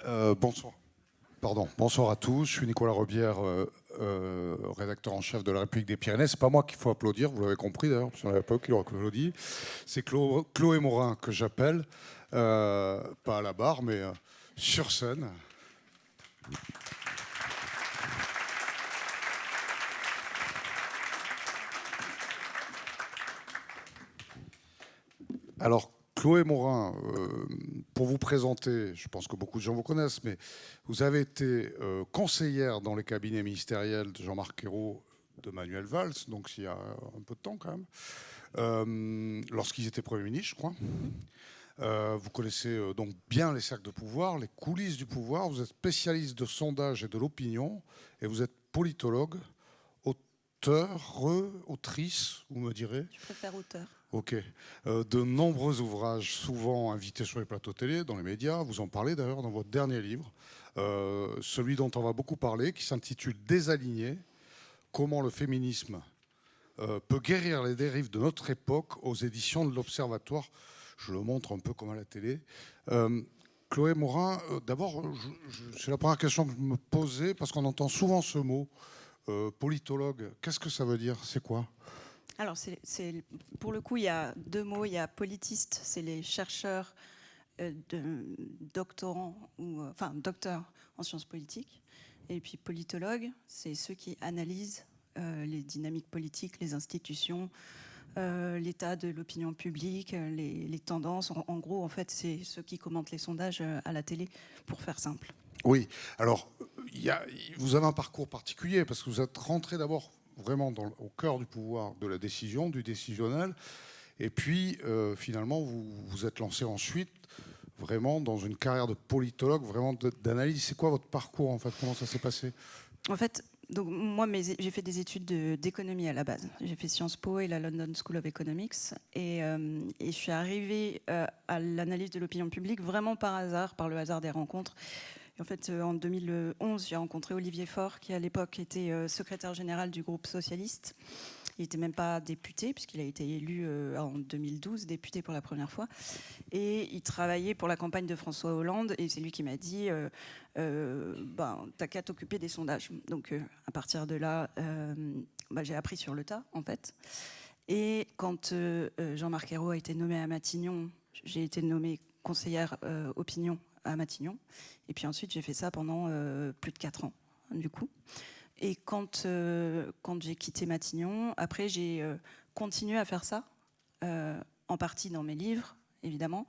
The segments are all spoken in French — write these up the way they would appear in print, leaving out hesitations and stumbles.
Bonsoir. Bonsoir à tous. Je suis Nicolas Rebière, rédacteur en chef de La République des Pyrénées. C'est pas moi qu'il faut applaudir, vous l'avez compris d'ailleurs, parce qu'on n'avait pas qui l'aurait applaudi. C'est Chloé Morin que j'appelle, pas à la barre, mais sur scène. Alors, Chloé Morin, pour vous présenter, je pense que beaucoup de gens vous connaissent, mais vous avez été conseillère dans les cabinets ministériels de Jean-Marc Ayrault, de Manuel Valls, donc il y a un peu de temps quand même, lorsqu'ils étaient Premier ministre, je crois. Vous connaissez donc bien les cercles de pouvoir, les coulisses du pouvoir. Vous êtes spécialiste de sondage et de l'opinion, et vous êtes politologue, autrice, vous me direz. Je préfère auteur. Ok. De nombreux ouvrages, souvent invités sur les plateaux télé, dans les médias. Vous en parlez d'ailleurs dans votre dernier livre, celui dont on va beaucoup parler, qui s'intitule Désaligné, comment le féminisme peut guérir les dérives de notre époque, aux éditions de l'Observatoire. Je le montre un peu comme à la télé. Chloé Morin, d'abord, c'est la première question que je me posais, parce qu'on entend souvent ce mot, politologue. Qu'est-ce que ça veut dire? C'est quoi? Alors, pour le coup, il y a deux mots. Il y a politiste, c'est les chercheurs doctorants, enfin docteurs en sciences politiques. Et puis politologue, c'est ceux qui analysent les dynamiques politiques, les institutions, l'état de l'opinion publique, les tendances. En gros, en fait, c'est ceux qui commentent les sondages à la télé, pour faire simple. Oui, alors, vous avez un parcours particulier, parce que vous êtes rentré d'abord vraiment au cœur du pouvoir de la décision, du décisionnel, et puis finalement, vous êtes lancé ensuite vraiment dans une carrière de politologue, vraiment d'analyse. C'est quoi votre parcours, en fait? Comment ça s'est passé? En fait, donc moi, j'ai fait des études d'économie à la base. J'ai fait Sciences Po et la London School of Economics. Et je suis arrivée à l'analyse de l'opinion publique vraiment par hasard, par le hasard des rencontres. Et en fait, en 2011, j'ai rencontré Olivier Faure, qui à l'époque était secrétaire général du groupe socialiste. Il n'était même pas député, puisqu'il a été élu en 2012, député pour la première fois. Et il travaillait pour la campagne de François Hollande. Et c'est lui qui m'a dit t'as qu'à t'occuper des sondages. Donc, à partir de là, j'ai appris sur le tas, en fait. Et quand Jean-Marc Ayrault a été nommé à Matignon, j'ai été nommée conseillère opinion à Matignon. Et puis ensuite, j'ai fait ça pendant plus de 4 ans, du coup. Et quand j'ai quitté Matignon, après, j'ai continué à faire ça, en partie dans mes livres, évidemment,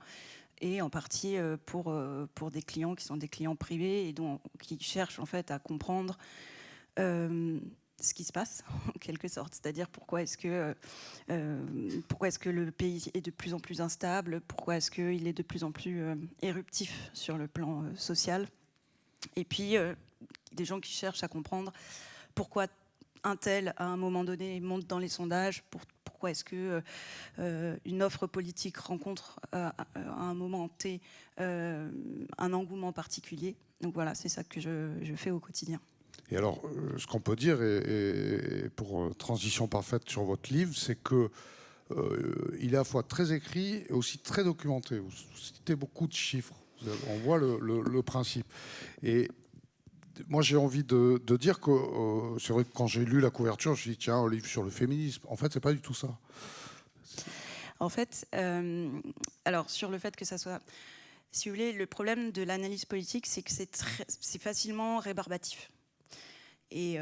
et en partie pour des clients qui sont des clients privés et qui cherchent en fait à comprendre ce qui se passe, en quelque sorte. C'est-à-dire pourquoi est-ce que le pays est de plus en plus instable, pourquoi est-ce qu'il est de plus en plus éruptif sur le plan social. Et puis, des gens qui cherchent à comprendre pourquoi un tel, à un moment donné, monte dans les sondages, pourquoi est-ce que une offre politique rencontre à un moment T un engouement particulier. Donc voilà, c'est ça que je fais au quotidien. Et alors, ce qu'on peut dire, et pour transition parfaite sur votre livre, c'est que il est à la fois très écrit et aussi très documenté. Vous citez beaucoup de chiffres. On voit le principe. Et moi, j'ai envie de dire que c'est vrai que quand j'ai lu la couverture, je me suis dit, tiens, un livre sur le féminisme. En fait, c'est pas du tout ça. En fait, alors sur le fait que ça soit... Si vous voulez, le problème de l'analyse politique, c'est que c'est facilement rébarbatif. Et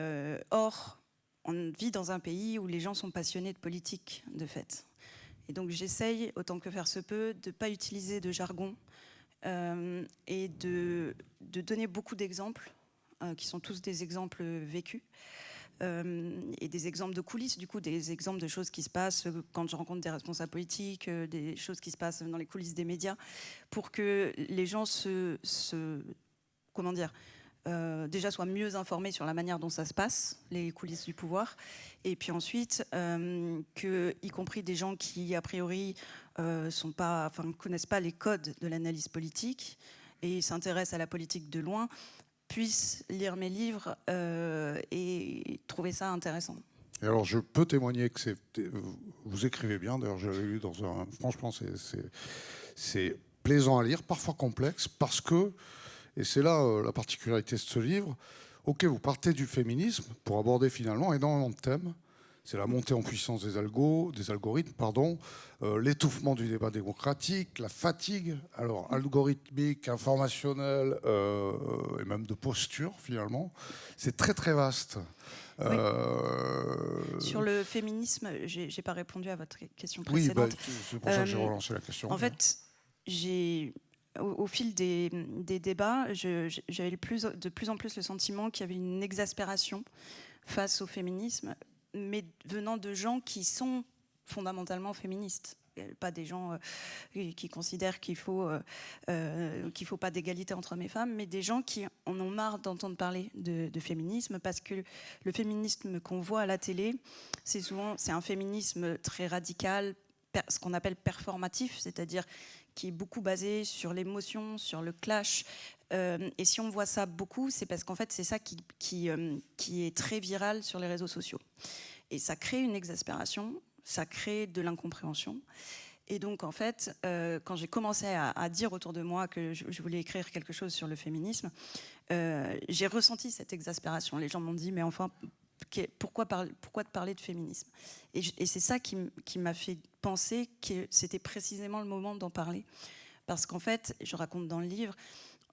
or, on vit dans un pays où les gens sont passionnés de politique, de fait. Et donc j'essaye, autant que faire se peut, de ne pas utiliser de jargon et de donner beaucoup d'exemples, qui sont tous des exemples vécus, et des exemples de coulisses, du coup, des exemples de choses qui se passent quand je rencontre des responsables politiques, des choses qui se passent dans les coulisses des médias, pour que les gens comment dire, déjà soient mieux informés sur la manière dont ça se passe, les coulisses du pouvoir, et puis ensuite, y compris des gens qui, a priori, ne connaissent pas les codes de l'analyse politique et s'intéressent à la politique de loin, puissent lire mes livres et trouver ça intéressant. Et alors, je peux témoigner que vous écrivez bien. D'ailleurs, je l'ai lu dans un... Franchement, c'est plaisant à lire, parfois complexe, parce que Et c'est là la particularité de ce livre. Ok, vous partez du féminisme pour aborder finalement énormément de thèmes. C'est la montée en puissance des algorithmes, l'étouffement du débat démocratique, la fatigue, alors algorithmique, informationnelle et même de posture finalement. C'est très très vaste. Oui. Sur le féminisme, j'ai pas répondu à votre question Oui, précédente. c'est pour ça que j'ai relancé la question. En fait, au fil des débats, j'avais de plus en plus le sentiment qu'il y avait une exaspération face au féminisme, mais venant de gens qui sont fondamentalement féministes. Pas des gens qui considèrent qu'il faut pas d'égalité entre hommes et femmes, mais des gens qui en ont marre d'entendre parler de féminisme, parce que le féminisme qu'on voit à la télé, c'est un féminisme très radical, ce qu'on appelle performatif, c'est-à-dire qui est beaucoup basé sur l'émotion, sur le clash. Et si on voit ça beaucoup, c'est parce qu'en fait, c'est ça qui est très viral sur les réseaux sociaux. Et ça crée une exaspération, ça crée de l'incompréhension. Et donc, en fait, quand j'ai commencé à dire autour de moi que je voulais écrire quelque chose sur le féminisme, j'ai ressenti cette exaspération. Les gens m'ont dit, mais enfin, pourquoi te parler de féminisme ? Et c'est ça qui m'a fait penser que c'était précisément le moment d'en parler. Parce qu'en fait, je raconte dans le livre,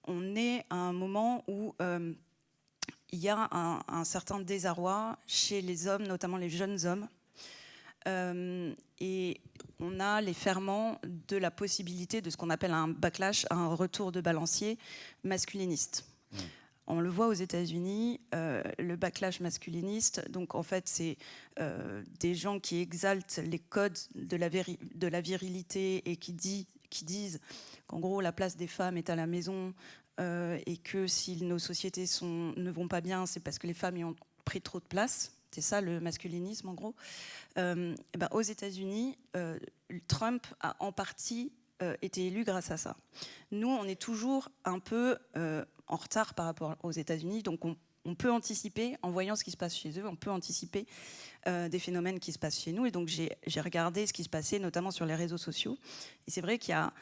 on est à un moment où il y a un certain désarroi chez les hommes, notamment les jeunes hommes. Et on a les ferments de la possibilité de ce qu'on appelle un backlash, un retour de balancier masculiniste. On le voit aux États-Unis, le backlash masculiniste. Donc en fait, c'est des gens qui exaltent les codes de la virilité et qui disent qu'en gros la place des femmes est à la maison et que si nos sociétés ne vont pas bien, c'est parce que les femmes y ont pris trop de place. C'est ça le masculinisme en gros. Aux États-Unis, Trump a en partie été élu grâce à ça. Nous, on est toujours un peu en retard par rapport aux États-Unis, donc on peut anticiper, en voyant ce qui se passe chez eux, on peut anticiper des phénomènes qui se passent chez nous. Et donc j'ai regardé ce qui se passait, notamment sur les réseaux sociaux. Et c'est vrai qu'il y a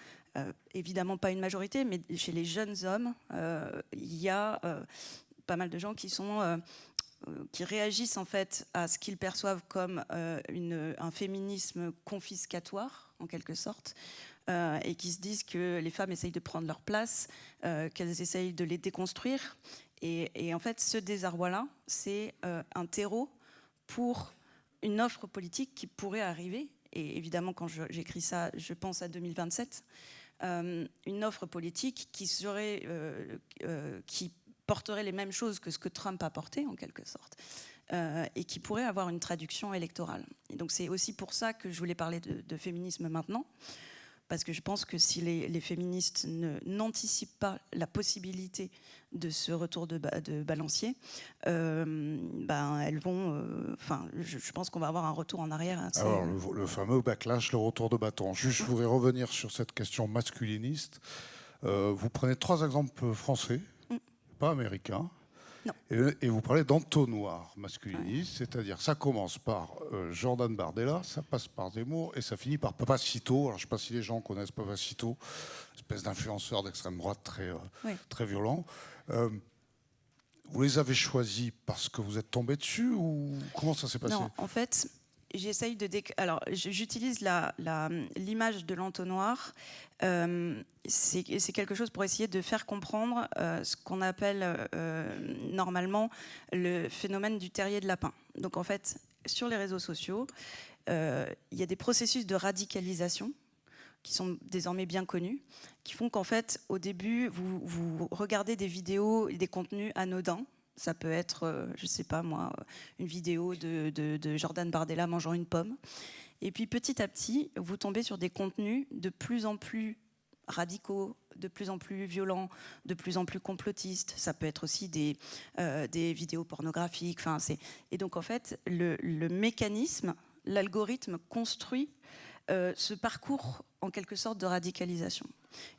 évidemment pas une majorité, mais chez les jeunes hommes, il y a pas mal de gens qui réagissent en fait à ce qu'ils perçoivent comme un féminisme confiscatoire, en quelque sorte, et qui se disent que les femmes essayent de prendre leur place, qu'elles essayent de les déconstruire. Et en fait, ce désarroi-là, c'est un terreau pour une offre politique qui pourrait arriver. Et évidemment, quand j'écris ça, je pense à 2027. Une offre politique qui porterait les mêmes choses que ce que Trump a porté, en quelque sorte, et qui pourrait avoir une traduction électorale. Et donc c'est aussi pour ça que je voulais parler de féminisme maintenant, parce que je pense que si les féministes n'anticipent pas la possibilité de ce retour de balancier, elles vont... je pense qu'on va avoir un retour en arrière. Alors, le fameux backlash, le retour de bâton. Juste, je voudrais revenir sur cette question masculiniste. Vous prenez 3 exemples français, pas américains. Non. Et vous parlez d'entonnoir masculiniste, c'est-à-dire ça commence par Jordan Bardella, ça passe par Zemmour et ça finit par Papacito. Alors je ne sais pas si les gens connaissent Papacito, espèce d'influenceur d'extrême droite très violent. Vous les avez choisis parce que vous êtes tombé dessus ou comment ça s'est passé ? Non, en fait, j'essaye de... Alors, j'utilise l'image de l'entonnoir. C'est quelque chose pour essayer de faire comprendre ce qu'on appelle normalement le phénomène du terrier de lapin. Donc, en fait, sur les réseaux sociaux, il y a des processus de radicalisation qui sont désormais bien connus, qui font qu'en fait, au début, vous regardez des vidéos et des contenus anodins. Ça peut être, je ne sais pas moi, une vidéo de Jordan Bardella mangeant une pomme. Et puis petit à petit, vous tombez sur des contenus de plus en plus radicaux, de plus en plus violents, de plus en plus complotistes. Ça peut être aussi des vidéos pornographiques. Et donc en fait, le mécanisme, l'algorithme construit ce parcours en quelque sorte de radicalisation.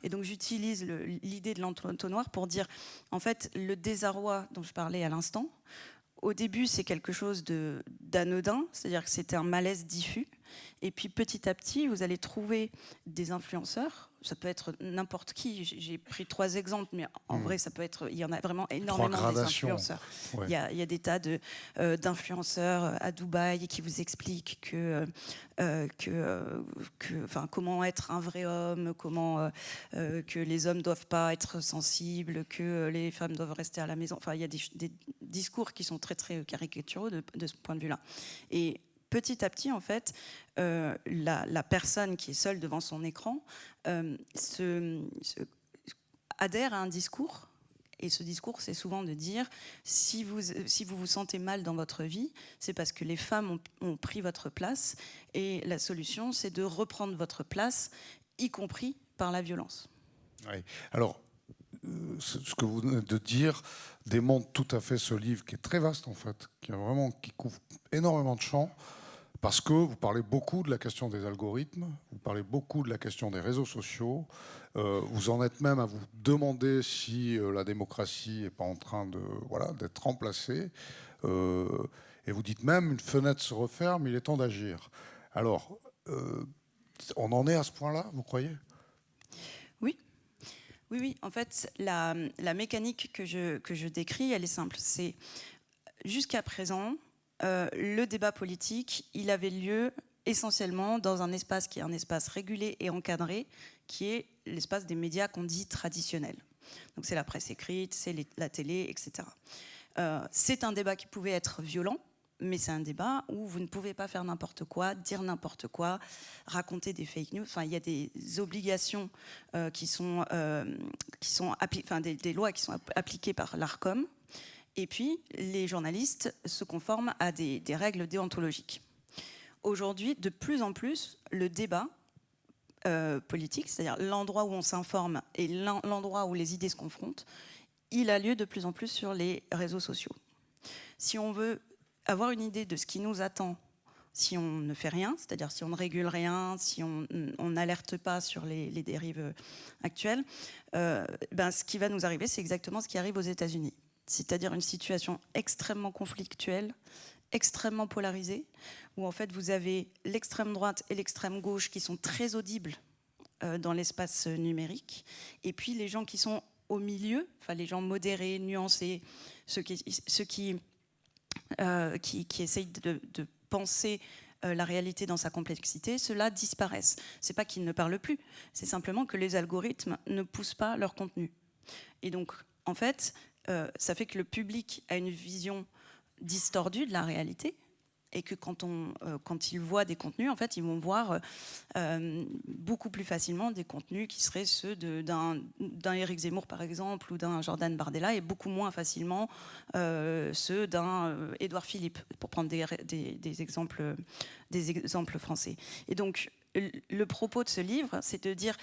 Et donc j'utilise l'idée de l'entonnoir pour dire, en fait, le désarroi dont je parlais à l'instant, au début c'est quelque chose d'anodin, c'est-à-dire que c'était un malaise diffus, et puis petit à petit vous allez trouver des influenceurs ça peut être n'importe qui. J'ai pris 3 exemples, mais en vrai, il y en a vraiment 3 énormément des gradations. influenceurs. Ouais. Il y a des tas d'influenceurs à Dubaï qui vous expliquent comment être un vrai homme, que les hommes doivent pas être sensibles, que les femmes doivent rester à la maison. Enfin, il y a des discours qui sont très très caricaturaux de ce point de vue-là. Et petit à petit, en fait, la personne qui est seule devant son écran adhère à un discours. Et ce discours, c'est souvent de dire, si vous vous sentez mal dans votre vie, c'est parce que les femmes ont pris votre place. Et la solution, c'est de reprendre votre place, y compris par la violence. Oui. Alors, ce que vous venez de dire démontre tout à fait ce livre qui est très vaste, en fait, qui couvre énormément de champs. Parce que vous parlez beaucoup de la question des algorithmes, vous parlez beaucoup de la question des réseaux sociaux, vous en êtes même à vous demander si la démocratie n'est pas en train d'être remplacée, et vous dites même une fenêtre se referme, il est temps d'agir. Alors, on en est à ce point-là, vous croyez ? Oui. En fait, la mécanique que je décris, elle est simple. C'est jusqu'à présent, le débat politique, il avait lieu essentiellement dans un espace qui est un espace régulé et encadré, qui est l'espace des médias qu'on dit traditionnels. Donc c'est la presse écrite, c'est la télé, etc. C'est un débat qui pouvait être violent, mais c'est un débat où vous ne pouvez pas faire n'importe quoi, dire n'importe quoi, raconter des fake news. Enfin, il y a des obligations des lois qui sont appliquées par l'Arcom. Et puis, les journalistes se conforment à des règles déontologiques. Aujourd'hui, de plus en plus, le débat politique, c'est-à-dire l'endroit où on s'informe et l'endroit où les idées se confrontent, il a lieu de plus en plus sur les réseaux sociaux. Si on veut avoir une idée de ce qui nous attend si on ne fait rien, c'est-à-dire si on ne régule rien, si on n'alerte pas sur les dérives actuelles, ce qui va nous arriver, c'est exactement ce qui arrive aux États-Unis. C'est-à-dire une situation extrêmement conflictuelle, extrêmement polarisée, où en fait vous avez l'extrême droite et l'extrême gauche qui sont très audibles dans l'espace numérique, et puis les gens qui sont au milieu, enfin les gens modérés, nuancés, ceux qui essayent de penser la réalité dans sa complexité, ceux-là disparaissent. C'est pas qu'ils ne parlent plus, c'est simplement que les algorithmes ne poussent pas leur contenu. Et donc, en fait, ça fait que le public a une vision distordue de la réalité, et que quand ils voient des contenus, en fait, ils vont voir beaucoup plus facilement des contenus qui seraient ceux d'un Éric Zemmour, par exemple, ou d'un Jordan Bardella, et beaucoup moins facilement ceux d'un Édouard Philippe, pour prendre des exemples français. Et donc, le propos de ce livre, c'est de dire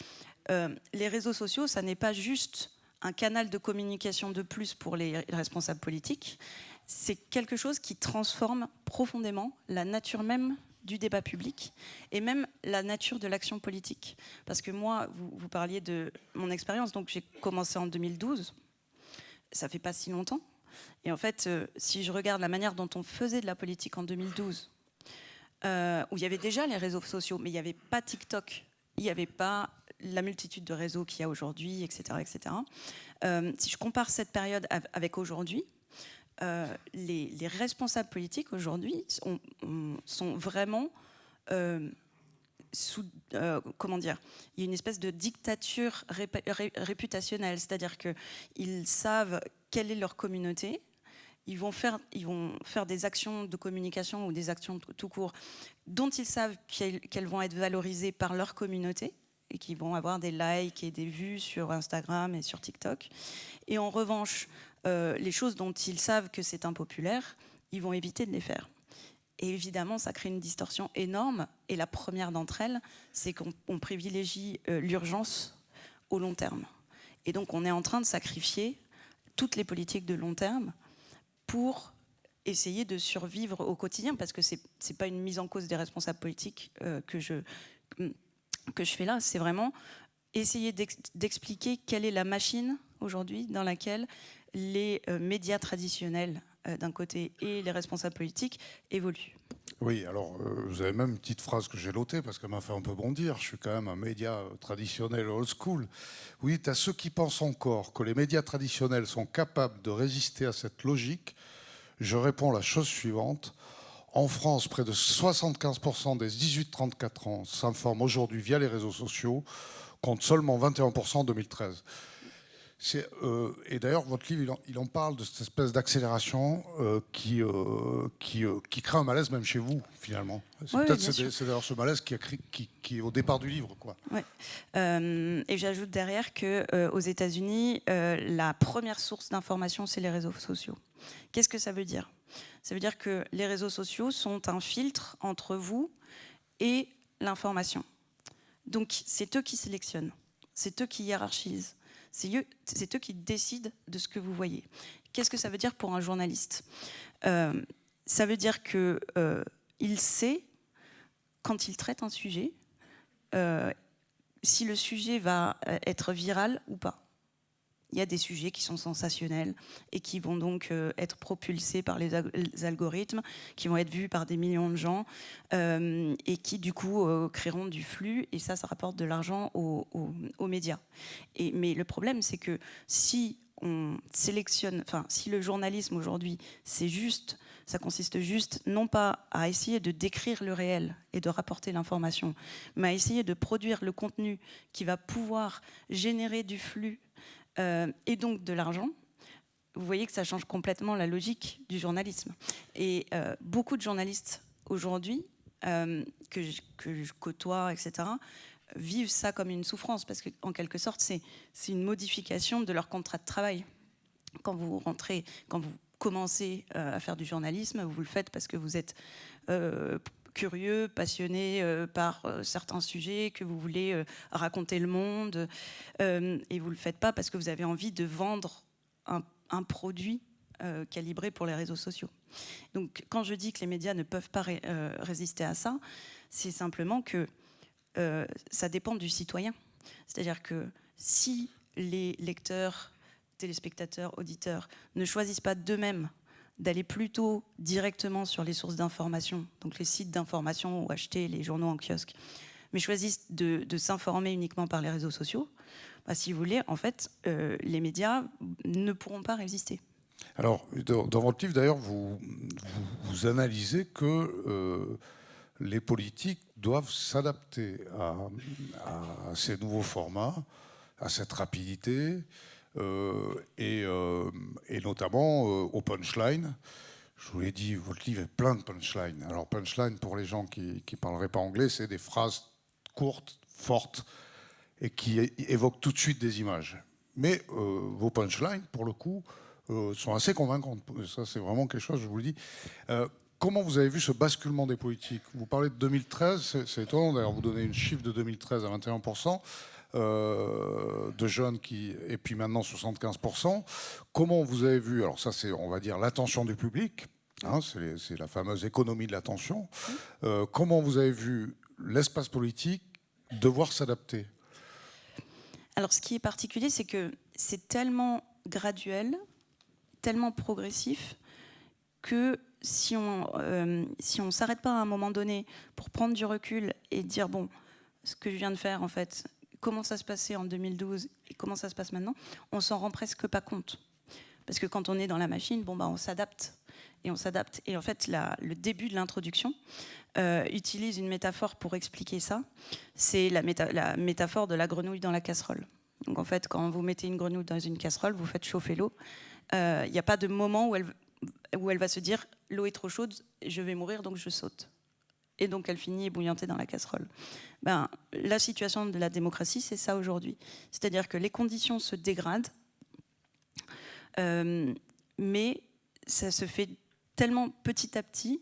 les réseaux sociaux, ça n'est pas juste un canal de communication de plus pour les responsables politiques, c'est quelque chose qui transforme profondément la nature même du débat public et même la nature de l'action politique. Parce que moi, vous parliez de mon expérience, donc j'ai commencé en 2012, ça fait pas si longtemps. Et en fait, si je regarde la manière dont on faisait de la politique en 2012, où il y avait déjà les réseaux sociaux, mais il n'y avait pas TikTok, il n'y avait pas la multitude de réseaux qu'il y a aujourd'hui, etc. etc. Si je compare cette période avec aujourd'hui, les responsables politiques aujourd'hui sont vraiment comment dire, il y a une espèce de dictature réputationnelle, c'est-à-dire qu'ils savent quelle est leur communauté, ils vont faire des actions de communication ou des actions tout court dont ils savent qu'elles vont être valorisées par leur communauté et qui vont avoir des likes et des vues sur Instagram et sur TikTok. Et en revanche, les choses dont ils savent que c'est impopulaire, ils vont éviter de les faire. Et évidemment, ça crée une distorsion énorme. Et la première d'entre elles, c'est qu'on privilégie l'urgence au long terme. Et donc, on est en train de sacrifier toutes les politiques de long terme pour essayer de survivre au quotidien, parce que c'est pas une mise en cause des responsables politiques que je fais là, c'est vraiment essayer d'expliquer quelle est la machine aujourd'hui dans laquelle les médias traditionnels d'un côté et les responsables politiques évoluent. Oui, alors vous avez même une petite phrase que j'ai notée parce qu'elle m'a fait un peu bondir. Je suis quand même un média traditionnel old school. Vous dites à ceux qui pensent encore que les médias traditionnels sont capables de résister à cette logique, je réponds la chose suivante. En France, près de 75% des 18-34 ans s'informent aujourd'hui via les réseaux sociaux, contre seulement 21% en 2013. Et d'ailleurs, votre livre, il en parle de cette espèce d'accélération qui crée un malaise même chez vous, finalement. Oui, Peut-être bien sûr. c'est d'ailleurs ce malaise qui est au départ du livre, quoi. Ouais. Et j'ajoute derrière qu'aux États-Unis, la première source d'information, c'est les réseaux sociaux. Qu'est-ce que ça veut dire ? Ça veut dire que les réseaux sociaux sont un filtre entre vous et l'information. Donc, c'est eux qui sélectionnent, c'est eux qui hiérarchisent, c'est eux qui décident de ce que vous voyez. Qu'est-ce que ça veut dire pour un journaliste ? Ça veut dire qu'il sait, quand il traite un sujet, si le sujet va être viral ou pas. Il y a des sujets qui sont sensationnels et qui vont donc être propulsés par les algorithmes, qui vont être vus par des millions de gens et qui du coup créeront du flux, et ça rapporte de l'argent aux médias. Mais le problème, c'est que si on sélectionne, si le journalisme aujourd'hui, ça consiste juste non pas à essayer de décrire le réel et de rapporter l'information, mais à essayer de produire le contenu qui va pouvoir générer du flux et donc de l'argent, vous voyez que ça change complètement la logique du journalisme. Et beaucoup de journalistes aujourd'hui, que je côtoie, etc., vivent ça comme une souffrance, parce qu'en quelque sorte, c'est une modification de leur contrat de travail. Quand vous commencez à faire du journalisme, vous le faites parce que vous êtes curieux, passionné par certains sujets, que vous voulez raconter le monde, et vous ne le faites pas parce que vous avez envie de vendre un produit calibré pour les réseaux sociaux. Donc quand je dis que les médias ne peuvent pas résister à ça, c'est simplement que ça dépend du citoyen. C'est-à-dire que si les lecteurs, téléspectateurs, auditeurs ne choisissent pas d'eux-mêmes d'aller plutôt directement sur les sources d'information, donc les sites d'information ou acheter les journaux en kiosque, mais choisissent de s'informer uniquement par les réseaux sociaux, si vous voulez, en fait, les médias ne pourront pas résister. Alors, dans votre livre, d'ailleurs, vous analysez que les politiques doivent s'adapter à ces nouveaux formats, à cette rapidité, et notamment au punchline. Je vous l'ai dit, votre livre est plein de punchlines. Alors, punchline, pour les gens qui ne parleraient pas anglais, c'est des phrases courtes, fortes, et qui évoquent tout de suite des images. Mais vos punchlines, pour le coup, sont assez convaincantes. Ça, c'est vraiment quelque chose, je vous le dis. Comment vous avez vu ce basculement des politiques ? Vous parlez de 2013, c'est étonnant. D'ailleurs, vous donnez une chiffre de 2013 à 21%. De jeunes et puis maintenant 75%. Comment vous avez vu, alors ça c'est on va dire l'attention du public, hein, c'est la fameuse économie de l'attention. Comment vous avez vu l'espace politique devoir s'adapter ? Alors ce qui est particulier, c'est que c'est tellement graduel, tellement progressif, que si on ne s'arrête pas à un moment donné pour prendre du recul et dire bon, ce que je viens de faire en fait, comment ça se passait en 2012 et comment ça se passe maintenant, on s'en rend presque pas compte. Parce que quand on est dans la machine, on s'adapte. Et on s'adapte. Et en fait, le début de l'introduction utilise une métaphore pour expliquer ça. C'est la métaphore de la grenouille dans la casserole. Donc en fait, quand vous mettez une grenouille dans une casserole, vous faites chauffer l'eau. Il n'y a pas de moment où elle va se dire « l'eau est trop chaude, je vais mourir, donc je saute ». Et donc elle finit ébouillantée dans la casserole. La situation de la démocratie, c'est ça aujourd'hui. C'est-à-dire que les conditions se dégradent, mais ça se fait tellement petit à petit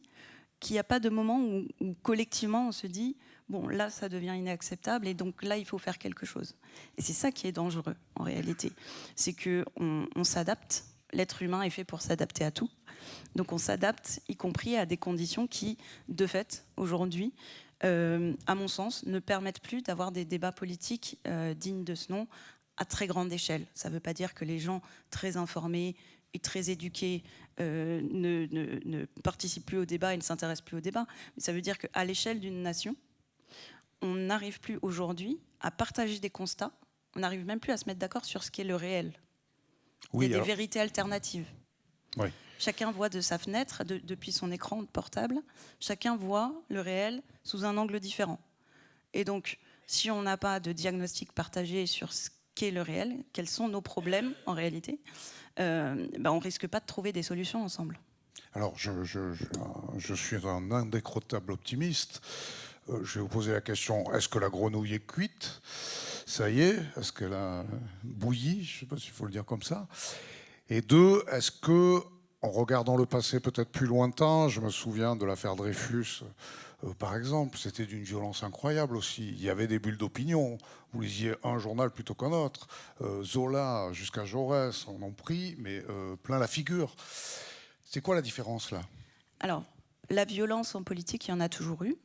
qu'il n'y a pas de moment où collectivement on se dit bon, là ça devient inacceptable et donc là il faut faire quelque chose. Et c'est ça qui est dangereux en réalité, c'est qu'on s'adapte. L'être humain est fait pour s'adapter à tout. Donc on s'adapte, y compris à des conditions qui, de fait, aujourd'hui, à mon sens, ne permettent plus d'avoir des débats politiques dignes de ce nom à très grande échelle. Ça ne veut pas dire que les gens très informés est très éduqué ne participe plus au débat et ne s'intéresse plus au débat. Mais ça veut dire qu'à l'échelle d'une nation, on n'arrive plus aujourd'hui à partager des constats, on n'arrive même plus à se mettre d'accord sur ce qu'est le réel. Oui, il y a des vérités alternatives. Oui. Chacun voit de sa fenêtre, depuis son écran portable, chacun voit le réel sous un angle différent. Et donc, si on n'a pas de diagnostic partagé sur ce qu'est le réel, quels sont nos problèmes en réalité, on ne risque pas de trouver des solutions ensemble. Alors, je suis un indécrottable optimiste. Je vais vous poser la question, est-ce que la grenouille est cuite? Ça y est, est-ce qu'elle a bouilli? Je ne sais pas s'il faut le dire comme ça. Et deux, est-ce que, en regardant le passé peut-être plus lointain, je me souviens de l'affaire Dreyfus, par exemple, c'était d'une violence incroyable aussi. Il y avait des bulles d'opinion. Vous lisiez un journal plutôt qu'un autre. Zola jusqu'à Jaurès, on en prie, mais plein la figure. C'est quoi la différence là? Alors, la violence en politique, il y en a toujours eu.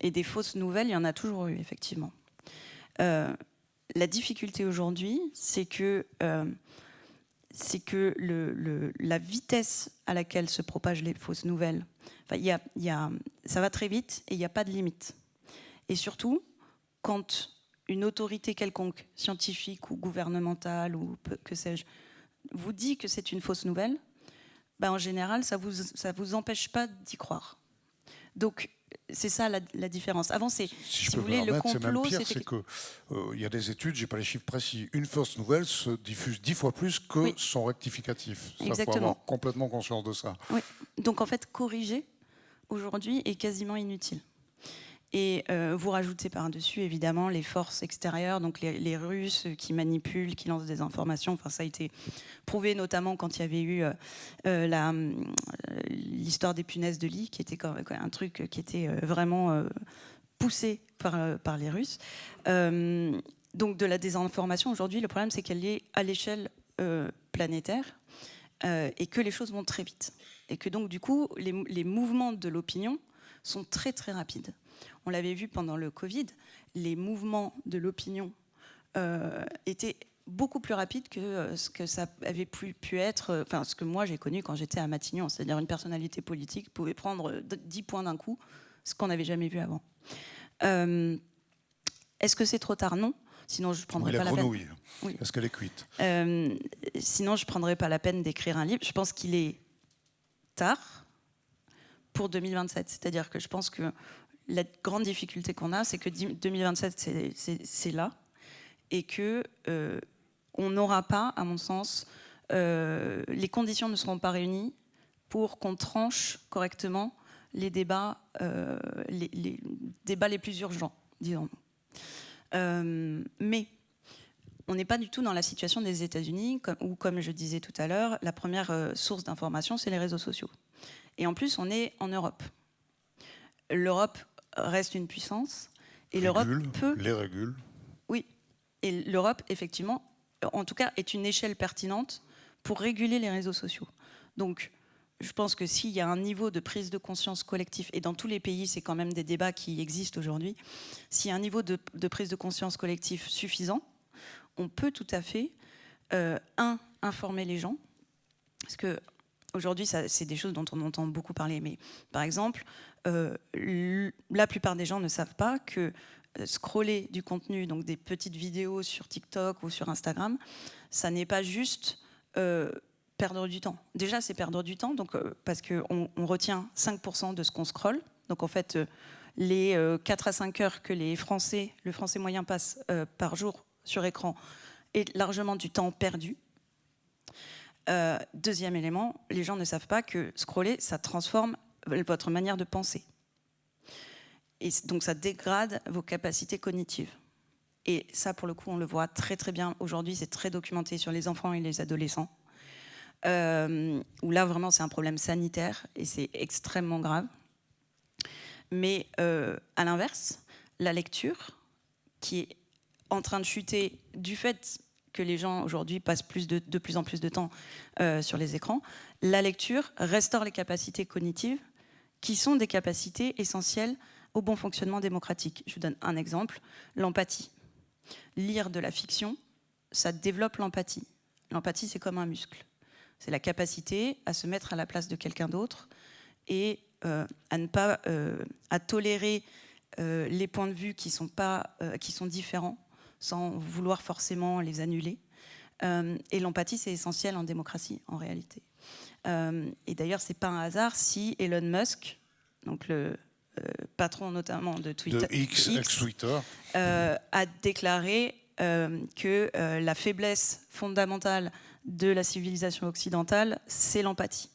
Et des fausses nouvelles, il y en a toujours eu, effectivement. La difficulté aujourd'hui, c'est que la vitesse à laquelle se propagent les fausses nouvelles, ça va très vite et il n'y a pas de limite. Et surtout, quand une autorité quelconque, scientifique ou gouvernementale, ou que sais-je, vous dit que c'est une fausse nouvelle, en général, ça vous empêche pas d'y croire. Donc, c'est ça la différence. Avant, si vous voulez, le complot, c'est même pire, c'est que y a des études, j'ai pas les chiffres précis, une fausse nouvelle se diffuse 10 fois plus que son rectificatif. Il faut avoir complètement conscience de ça. Oui. Donc en fait, corriger aujourd'hui est quasiment inutile. Et vous rajoutez par-dessus, évidemment, les forces extérieures, donc les Russes qui manipulent, qui lancent des informations. Enfin, ça a été prouvé notamment quand il y avait eu l'histoire des punaises de lit, qui était un truc qui était vraiment poussé par les Russes. Donc de la désinformation, aujourd'hui, le problème, c'est qu'elle est à l'échelle planétaire et que les choses vont très vite. Et que donc, du coup, les mouvements de l'opinion sont très, très rapides. On l'avait vu pendant le Covid, les mouvements de l'opinion étaient beaucoup plus rapides que ce que ça avait pu être, enfin ce que moi j'ai connu quand j'étais à Matignon, c'est-à-dire une personnalité politique pouvait prendre 10 points d'un coup, ce qu'on n'avait jamais vu avant. Est-ce que c'est trop tard? Non. Sinon, je ne prendrais pas la peine. Oui. Est-ce qu'elle est cuite? Sinon, je ne prendrais pas la peine d'écrire un livre. Je pense qu'il est tard pour 2027. C'est-à-dire que je pense que la grande difficulté qu'on a, c'est que 2027, c'est là, et que on n'aura pas, à mon sens, les conditions ne seront pas réunies pour qu'on tranche correctement les débats, les débats les plus urgents, disons. Mais on n'est pas du tout dans la situation des États-Unis, où, comme je disais tout à l'heure, la première source d'information, c'est les réseaux sociaux. Et en plus, on est en Europe. L'Europe reste une puissance. Et l'Europe peut... Les régule. Oui. Et l'Europe, effectivement, en tout cas, est une échelle pertinente pour réguler les réseaux sociaux. Donc, je pense que s'il y a un niveau de prise de conscience collectif, et dans tous les pays, c'est quand même des débats qui existent aujourd'hui, s'il y a un niveau de prise de conscience collectif suffisant, on peut tout à fait, informer les gens, parce que aujourd'hui, c'est des choses dont on entend beaucoup parler, mais par exemple, la plupart des gens ne savent pas que scroller du contenu, donc des petites vidéos sur TikTok ou sur Instagram, ça n'est pas juste perdre du temps. Déjà, c'est perdre du temps, donc, parce qu'on retient 5% de ce qu'on scrolle. Donc en fait, les 4 à 5 heures que le Français moyen passe par jour sur écran est largement du temps perdu. Deuxième élément, les gens ne savent pas que scroller, ça transforme votre manière de penser. Et donc ça dégrade vos capacités cognitives. Et ça, pour le coup, on le voit très très bien. Aujourd'hui, c'est très documenté sur les enfants et les adolescents. Où là, vraiment, c'est un problème sanitaire et c'est extrêmement grave. Mais à l'inverse, la lecture, qui est en train de chuter du fait que les gens aujourd'hui passent de plus en plus de temps sur les écrans, la lecture restaure les capacités cognitives qui sont des capacités essentielles au bon fonctionnement démocratique. Je vous donne un exemple, l'empathie. Lire de la fiction, ça développe l'empathie. L'empathie, c'est comme un muscle. C'est la capacité à se mettre à la place de quelqu'un d'autre et à ne pas à tolérer les points de vue qui sont différents, sans vouloir forcément les annuler. Et l'empathie, c'est essentiel en démocratie, en réalité. Et d'ailleurs, c'est pas un hasard si Elon Musk, donc le patron notamment de Twitter, ex-Twitter, a déclaré que la faiblesse fondamentale de la civilisation occidentale, c'est l'empathie.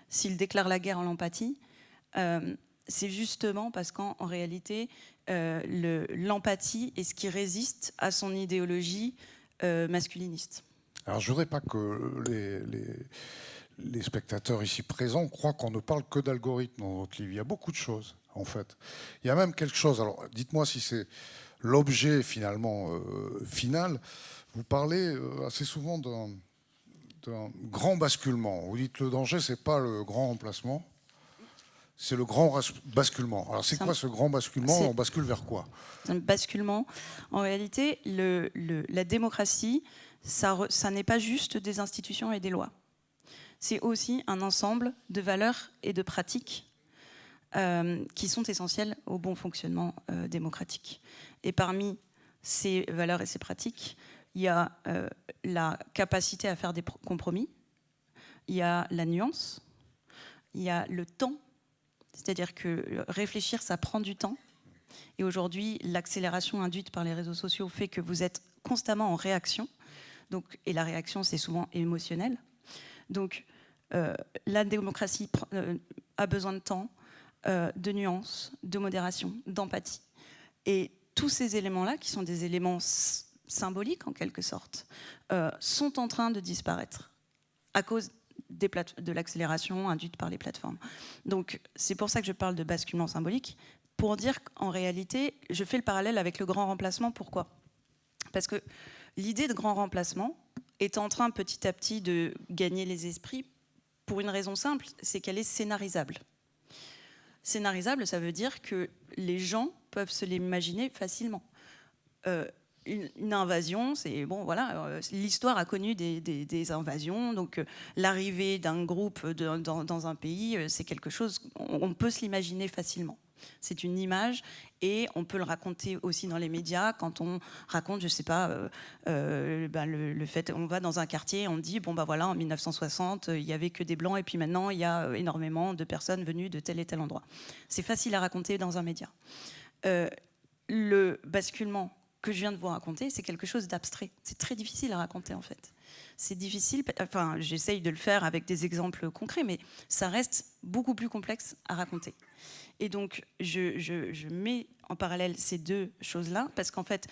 S'il déclare la guerre en l'empathie, c'est justement parce qu'en réalité, l'empathie est ce qui résiste à son idéologie masculiniste. Alors je ne voudrais pas que les spectateurs ici présents croient qu'on ne parle que d'algorithmes dans votre livre. Il y a beaucoup de choses, en fait. Il y a même quelque chose, alors dites-moi si c'est l'objet finalement final. Vous parlez assez souvent d'un grand basculement. Vous dites le danger, c'est pas le grand remplacement, c'est le grand basculement. Alors c'est quoi ce grand basculement? On bascule vers quoi? Un basculement. En réalité, la démocratie, ça n'est pas juste des institutions et des lois. C'est aussi un ensemble de valeurs et de pratiques qui sont essentielles au bon fonctionnement démocratique. Et parmi ces valeurs et ces pratiques, il y a la capacité à faire des compromis, il y a la nuance, il y a le temps, c'est-à-dire que réfléchir, ça prend du temps. Et aujourd'hui, l'accélération induite par les réseaux sociaux fait que vous êtes constamment en réaction. Donc, et la réaction, c'est souvent émotionnel. Donc, la démocratie a besoin de temps, de nuance, de modération, d'empathie. Et tous ces éléments-là, qui sont des éléments symboliques en quelque sorte, sont en train de disparaître à cause de l'accélération induite par les plateformes. Donc c'est pour ça que je parle de basculement symbolique, pour dire qu'en réalité, je fais le parallèle avec le grand remplacement. Pourquoi? Parce que l'idée de grand remplacement est en train petit à petit de gagner les esprits pour une raison simple, c'est qu'elle est scénarisable. Scénarisable, ça veut dire que les gens peuvent se l'imaginer facilement. Une invasion, c'est bon, voilà. L'histoire a connu des invasions, donc l'arrivée d'un groupe dans un pays, c'est quelque chose, on peut se l'imaginer facilement. C'est une image et on peut le raconter aussi dans les médias quand on raconte, je sais pas, le fait, on va dans un quartier, on dit bon bah voilà, en 1960 il y avait que des blancs et puis maintenant il y a énormément de personnes venues de tel et tel endroit. C'est facile à raconter dans un média. Le basculement que je viens de vous raconter, c'est quelque chose d'abstrait. C'est très difficile à raconter en fait. C'est difficile, enfin j'essaye de le faire avec des exemples concrets, mais ça reste beaucoup plus complexe à raconter. Et donc je mets en parallèle ces deux choses-là, parce qu'en fait,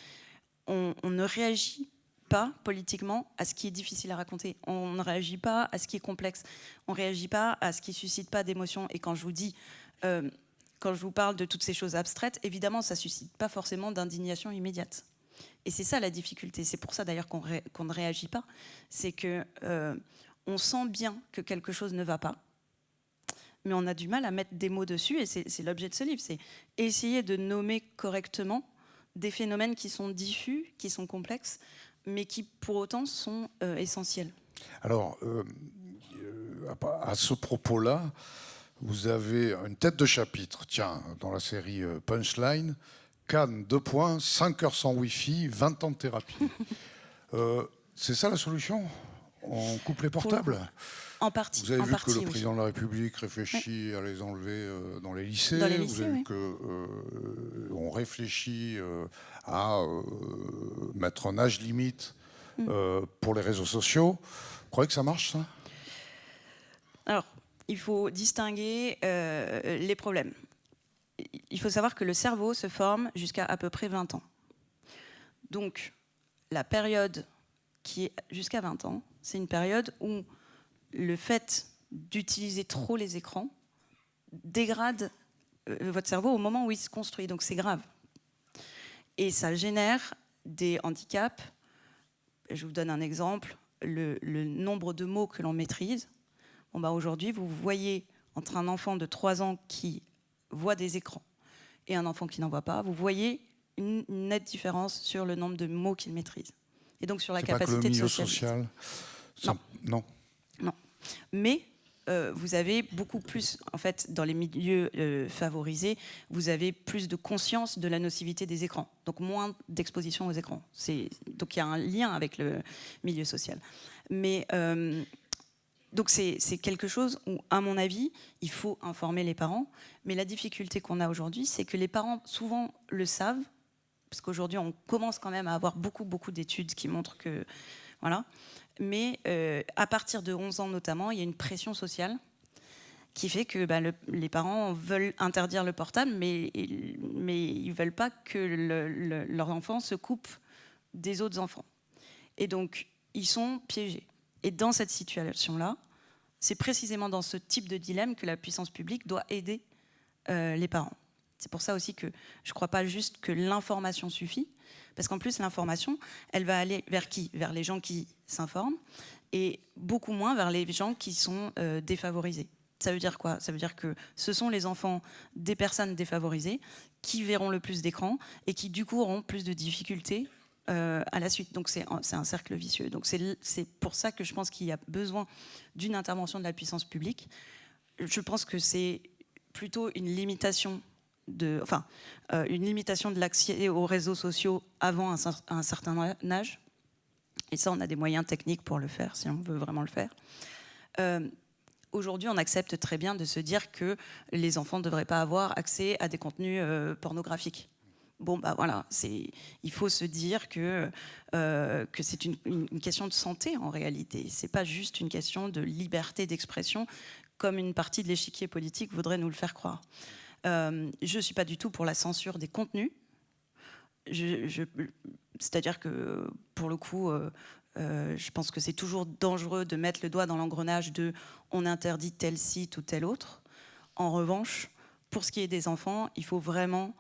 on ne réagit pas politiquement à ce qui est difficile à raconter. On ne réagit pas à ce qui est complexe. On ne réagit pas à ce qui ne suscite pas d'émotion. Et quand je vous dis... quand je vous parle de toutes ces choses abstraites, évidemment, ça ne suscite pas forcément d'indignation immédiate. Et c'est ça la difficulté. C'est pour ça d'ailleurs qu'on ne réagit pas. C'est qu'on sent bien que quelque chose ne va pas, mais on a du mal à mettre des mots dessus, et c'est l'objet de ce livre. C'est essayer de nommer correctement des phénomènes qui sont diffus, qui sont complexes, mais qui pour autant sont essentiels. Alors, à ce propos-là, vous avez une tête de chapitre, tiens, dans la série Punchline, Cannes, 5 heures sans Wi-Fi, 20 ans de thérapie. C'est ça la solution? On coupe les portables? En partie. Vous avez vu que le oui. président de la République réfléchit à les enlever dans les lycées. Dans les lycées, vous avez vu oui. qu'on réfléchit à mettre un âge limite pour les réseaux sociaux. Vous croyez que ça marche, ça? Alors, il faut distinguer les problèmes. Il faut savoir que le cerveau se forme jusqu'à à peu près 20 ans. Donc, la période qui est jusqu'à 20 ans, c'est une période où le fait d'utiliser trop les écrans dégrade votre cerveau au moment où il se construit. Donc, c'est grave. Et ça génère des handicaps. Je vous donne un exemple. Le nombre de mots que l'on maîtrise. Bon, bah, aujourd'hui, vous voyez entre un enfant de 3 ans qui voit des écrans et un enfant qui n'en voit pas, vous voyez une nette différence sur le nombre de mots qu'il maîtrise. Et donc sur la capacité de socialiser. social. Non. Non. Mais vous avez beaucoup plus, en fait, dans les milieux favorisés, vous avez plus de conscience de la nocivité des écrans, donc moins d'exposition aux écrans. Donc il y a un lien avec le milieu social. Mais donc c'est quelque chose où, à mon avis, il faut informer les parents. Mais la difficulté qu'on a aujourd'hui, c'est que les parents souvent le savent, parce qu'aujourd'hui on commence quand même à avoir beaucoup d'études qui montrent que voilà. Mais à partir de 11 ans notamment, il y a une pression sociale qui fait que les parents veulent interdire le portable, mais ils ne veulent pas que leur enfant se coupe des autres enfants. Et donc, ils sont piégés. Et dans cette situation-là, c'est précisément dans ce type de dilemme que la puissance publique doit aider les parents. C'est pour ça aussi que je ne crois pas juste que l'information suffit, parce qu'en plus, l'information, elle va aller vers qui ? Vers les gens qui s'informent, et beaucoup moins vers les gens qui sont défavorisés. Ça veut dire quoi ? Ça veut dire que ce sont les enfants des personnes défavorisées qui verront le plus d'écran et qui, du coup, auront plus de difficultés à la suite. Donc c'est un cercle vicieux. Donc c'est pour ça que je pense qu'il y a besoin d'une intervention de la puissance publique. Je pense que c'est plutôt une limitation de l'accès aux réseaux sociaux avant un certain âge. Et ça, on a des moyens techniques pour le faire, si on veut vraiment le faire. Aujourd'hui, on accepte très bien de se dire que les enfants ne devraient pas avoir accès à des contenus pornographiques. Bon, voilà, il faut se dire que c'est une question de santé en réalité. C'est pas juste une question de liberté d'expression, comme une partie de l'échiquier politique voudrait nous le faire croire. Je ne suis pas du tout pour la censure des contenus. C'est-à-dire que, pour le coup, je pense que c'est toujours dangereux de mettre le doigt dans l'engrenage de « on interdit tel site ou tel autre ». En revanche, pour ce qui est des enfants, il faut vraiment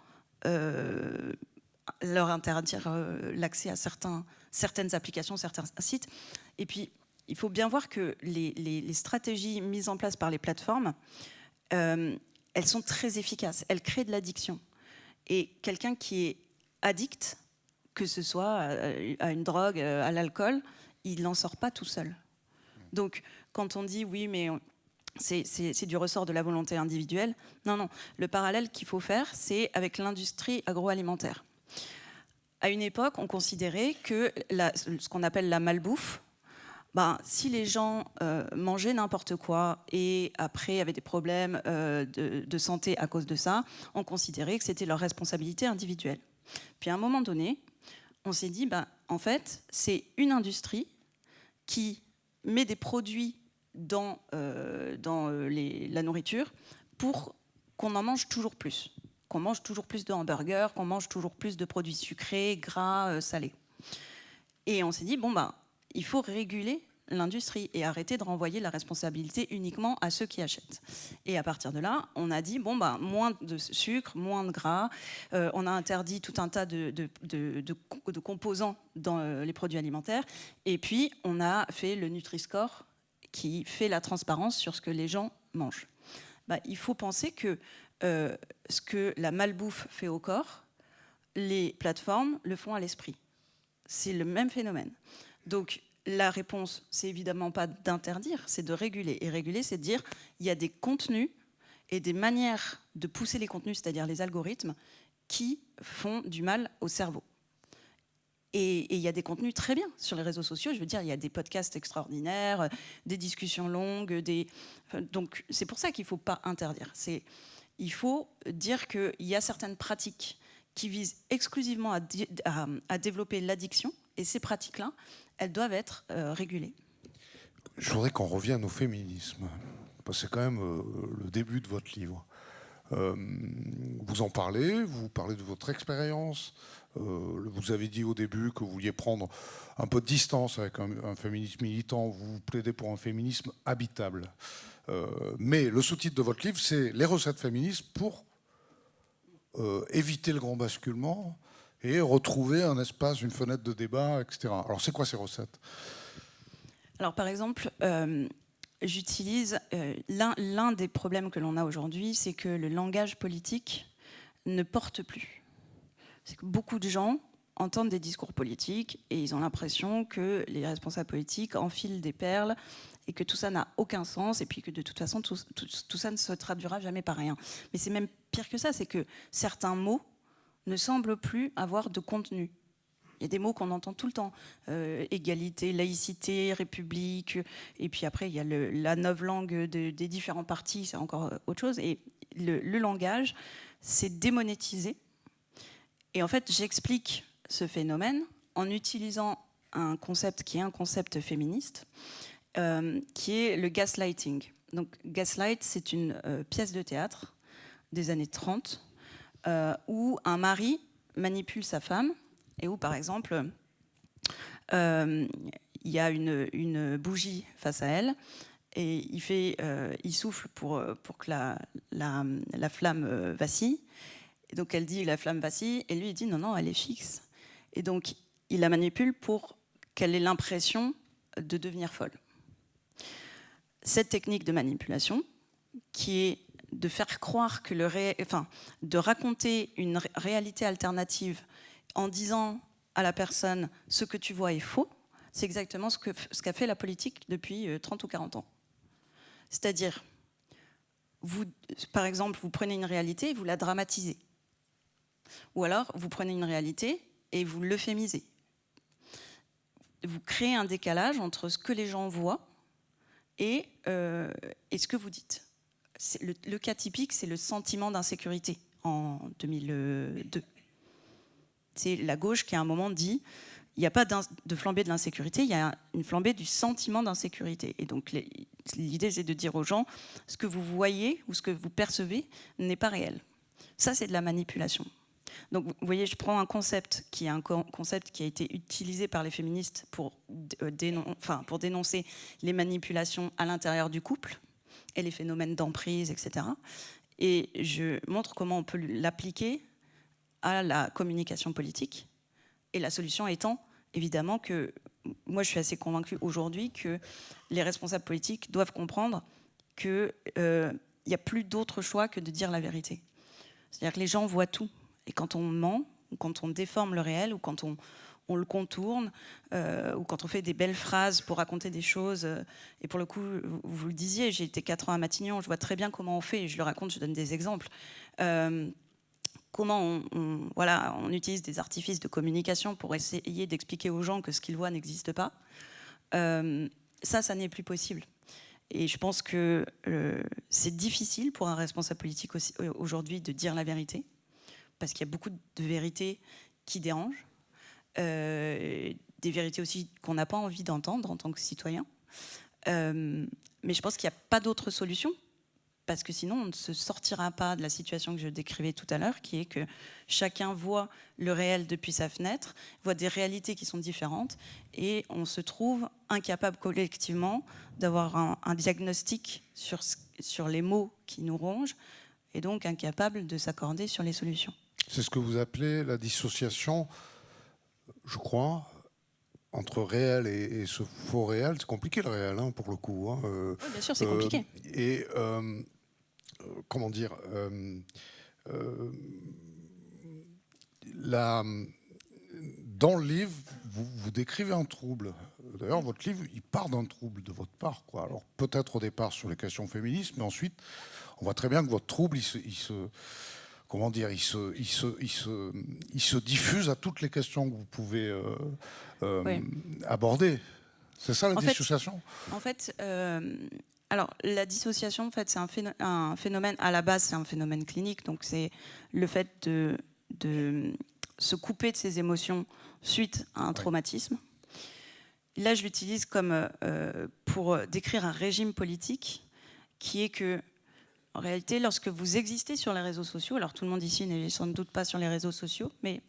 leur interdire l'accès à certaines applications, certains sites. Et puis, il faut bien voir que les stratégies mises en place par les plateformes, elles sont très efficaces. Elles créent de l'addiction. Et quelqu'un qui est addict, que ce soit à une drogue, à l'alcool, il n'en sort pas tout seul. Donc, quand on dit oui, mais c'est du ressort de la volonté individuelle, non. Le parallèle qu'il faut faire, c'est avec l'industrie agroalimentaire. À une époque, on considérait que ce qu'on appelle la malbouffe, si les gens mangeaient n'importe quoi et après avaient des problèmes de santé à cause de ça, on considérait que c'était leur responsabilité individuelle. Puis à un moment donné, on s'est dit, en fait, c'est une industrie qui met des produits dans la nourriture pour qu'on en mange toujours plus. Qu'on mange toujours plus de hamburgers, qu'on mange toujours plus de produits sucrés, gras, salés. Et on s'est dit, il faut réguler l'industrie et arrêter de renvoyer la responsabilité uniquement à ceux qui achètent. Et à partir de là, on a dit, moins de sucre, moins de gras, on a interdit tout un tas de composants dans les produits alimentaires, et puis on a fait le Nutri-Score qui fait la transparence sur ce que les gens mangent. Il faut penser que ce que la malbouffe fait au corps, les plateformes le font à l'esprit. C'est le même phénomène. Donc, la réponse, c'est évidemment pas d'interdire, c'est de réguler. Et réguler, c'est de dire il y a des contenus et des manières de pousser les contenus, c'est-à-dire les algorithmes, qui font du mal au cerveau. Et il y a des contenus très bien sur les réseaux sociaux. Je veux dire, il y a des podcasts extraordinaires, des discussions longues. Donc, c'est pour ça qu'il ne faut pas interdire. Il faut dire qu'il y a certaines pratiques qui visent exclusivement à développer l'addiction. Et ces pratiques-là, elles doivent être régulées. Je voudrais qu'on revienne au féminisme, parce que c'est quand même le début de votre livre. Vous en parlez, vous parlez de votre expérience. Vous avez dit au début que vous vouliez prendre un peu de distance avec un féminisme militant. Vous plaidez pour un féminisme habitable. Mais le sous-titre de votre livre, c'est « Les recettes féministes pour éviter le grand basculement ». Et retrouver un espace, une fenêtre de débat, etc. Alors, c'est quoi ces recettes ? Alors, par exemple, j'utilise... l'un des problèmes que l'on a aujourd'hui, c'est que le langage politique ne porte plus. C'est que beaucoup de gens entendent des discours politiques et ils ont l'impression que les responsables politiques enfilent des perles et que tout ça n'a aucun sens et puis que de toute façon tout ça ne se traduira jamais par rien. Mais c'est même pire que ça, c'est que certains mots ne semblent plus avoir de contenu. Il y a des mots qu'on entend tout le temps, égalité, laïcité, république, et puis après il y a la novlangue des différents partis, c'est encore autre chose. Et le langage, c'est démonétisé. Et en fait, j'explique ce phénomène en utilisant un concept qui est un concept féministe, qui est le gaslighting. Donc Gaslight, c'est une pièce de théâtre des années 30, où un mari manipule sa femme, et où, par exemple, il y a une bougie face à elle, et il souffle pour que la flamme vacille. Et donc elle dit la flamme vacille, et lui il dit non, elle est fixe. Et donc il la manipule pour qu'elle ait l'impression de devenir folle. Cette technique de manipulation, qui est de faire croire que de raconter une réalité alternative en disant à la personne ce que tu vois est faux, c'est exactement ce qu'a fait la politique depuis 30 ou 40 ans. C'est-à-dire, par exemple, vous prenez une réalité et vous la dramatisez. Ou alors, vous prenez une réalité et vous l'euphémisez. Vous créez un décalage entre ce que les gens voient et ce que vous dites. Le cas typique, c'est le sentiment d'insécurité en 2002. C'est la gauche qui, à un moment, dit il n'y a pas de flambée de l'insécurité, il y a une flambée du sentiment d'insécurité. Et donc, l'idée, c'est de dire aux gens ce que vous voyez ou ce que vous percevez n'est pas réel. Ça, c'est de la manipulation. Donc, vous voyez, je prends un concept qui a été utilisé par les féministes pour dénoncer les manipulations à l'intérieur du couple et les phénomènes d'emprise, etc. Et je montre comment on peut l'appliquer à la communication politique. Et la solution étant, évidemment, que moi, je suis assez convaincue aujourd'hui que les responsables politiques doivent comprendre qu'il n'y a plus d'autre choix que de dire la vérité. C'est-à-dire que les gens voient tout. Et quand on ment, ou quand on déforme le réel, ou quand on le contourne, ou quand on fait des belles phrases pour raconter des choses, et pour le coup, vous le disiez, j'ai été 4 ans à Matignon, je vois très bien comment on fait, et je le raconte, je donne des exemples. Comment on utilise des artifices de communication pour essayer d'expliquer aux gens que ce qu'ils voient n'existe pas. Ça n'est plus possible. Et je pense que c'est difficile pour un responsable politique aujourd'hui de dire la vérité, parce qu'il y a beaucoup de vérités qui dérangent, des vérités aussi qu'on n'a pas envie d'entendre en tant que citoyen. Mais je pense qu'il n'y a pas d'autre solution, parce que sinon on ne se sortira pas de la situation que je décrivais tout à l'heure, qui est que chacun voit le réel depuis sa fenêtre, voit des réalités qui sont différentes, et on se trouve incapable collectivement d'avoir un diagnostic sur les maux qui nous rongent, et donc incapable de s'accorder sur les solutions. C'est ce que vous appelez la dissociation, je crois, entre réel et ce faux réel. C'est compliqué le réel, hein, pour le coup. Hein. Oui, bien sûr, c'est compliqué. Et comment dire dans le livre, vous décrivez un trouble. D'ailleurs, votre livre, il part d'un trouble de votre part, quoi. Alors peut-être au départ sur les questions féministes, mais ensuite, on voit très bien que votre trouble, il se diffuse à toutes les questions que vous pouvez aborder. C'est ça la dissociation ? En fait, alors la dissociation, en fait, c'est un phénomène, à la base, c'est un phénomène clinique, donc c'est le fait de se couper de ses émotions suite à un traumatisme. Là, je l'utilise comme pour décrire un régime politique qui est que, en réalité, lorsque vous existez sur les réseaux sociaux, alors tout le monde ici n'est sans doute pas sur les réseaux sociaux, mais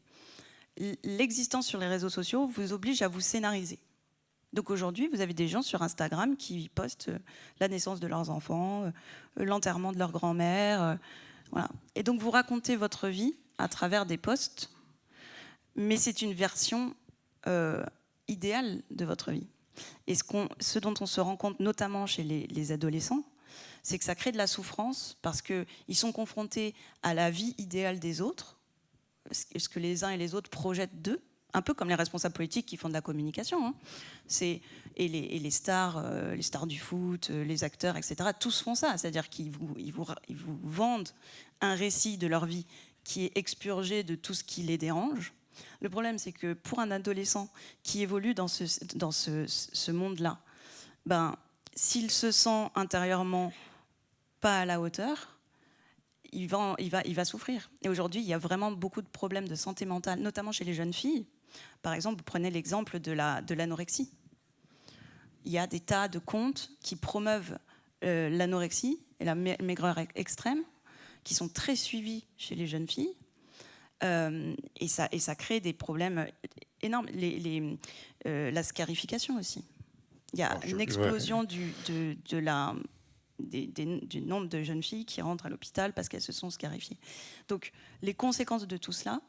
l'existence sur les réseaux sociaux vous oblige à vous scénariser. Donc aujourd'hui, vous avez des gens sur Instagram qui postent la naissance de leurs enfants, l'enterrement de leur grand-mère, voilà. Et donc vous racontez votre vie à travers des posts, mais c'est une version idéale de votre vie. Et ce dont on se rend compte, notamment chez les adolescents, c'est que ça crée de la souffrance parce qu'ils sont confrontés à la vie idéale des autres, ce que les uns et les autres projettent d'eux, un peu comme les responsables politiques qui font de la communication. Hein. Et les stars du foot, les acteurs, etc., tous font ça. C'est-à-dire qu'ils vous vendent un récit de leur vie qui est expurgé de tout ce qui les dérange. Le problème, c'est que pour un adolescent qui évolue dans ce monde-là, ben, s'il se sent intérieurement pas à la hauteur, il va souffrir. Et aujourd'hui, il y a vraiment beaucoup de problèmes de santé mentale, notamment chez les jeunes filles. Par exemple, vous prenez l'exemple de l'anorexie. Il y a des tas de comptes qui promeuvent l'anorexie et la maigreur extrême, qui sont très suivis chez les jeunes filles. Et ça crée des problèmes énormes. La scarification aussi. Il y a une explosion du nombre de jeunes filles qui rentrent à l'hôpital parce qu'elles se sont scarifiées. Donc, les conséquences de tout cela,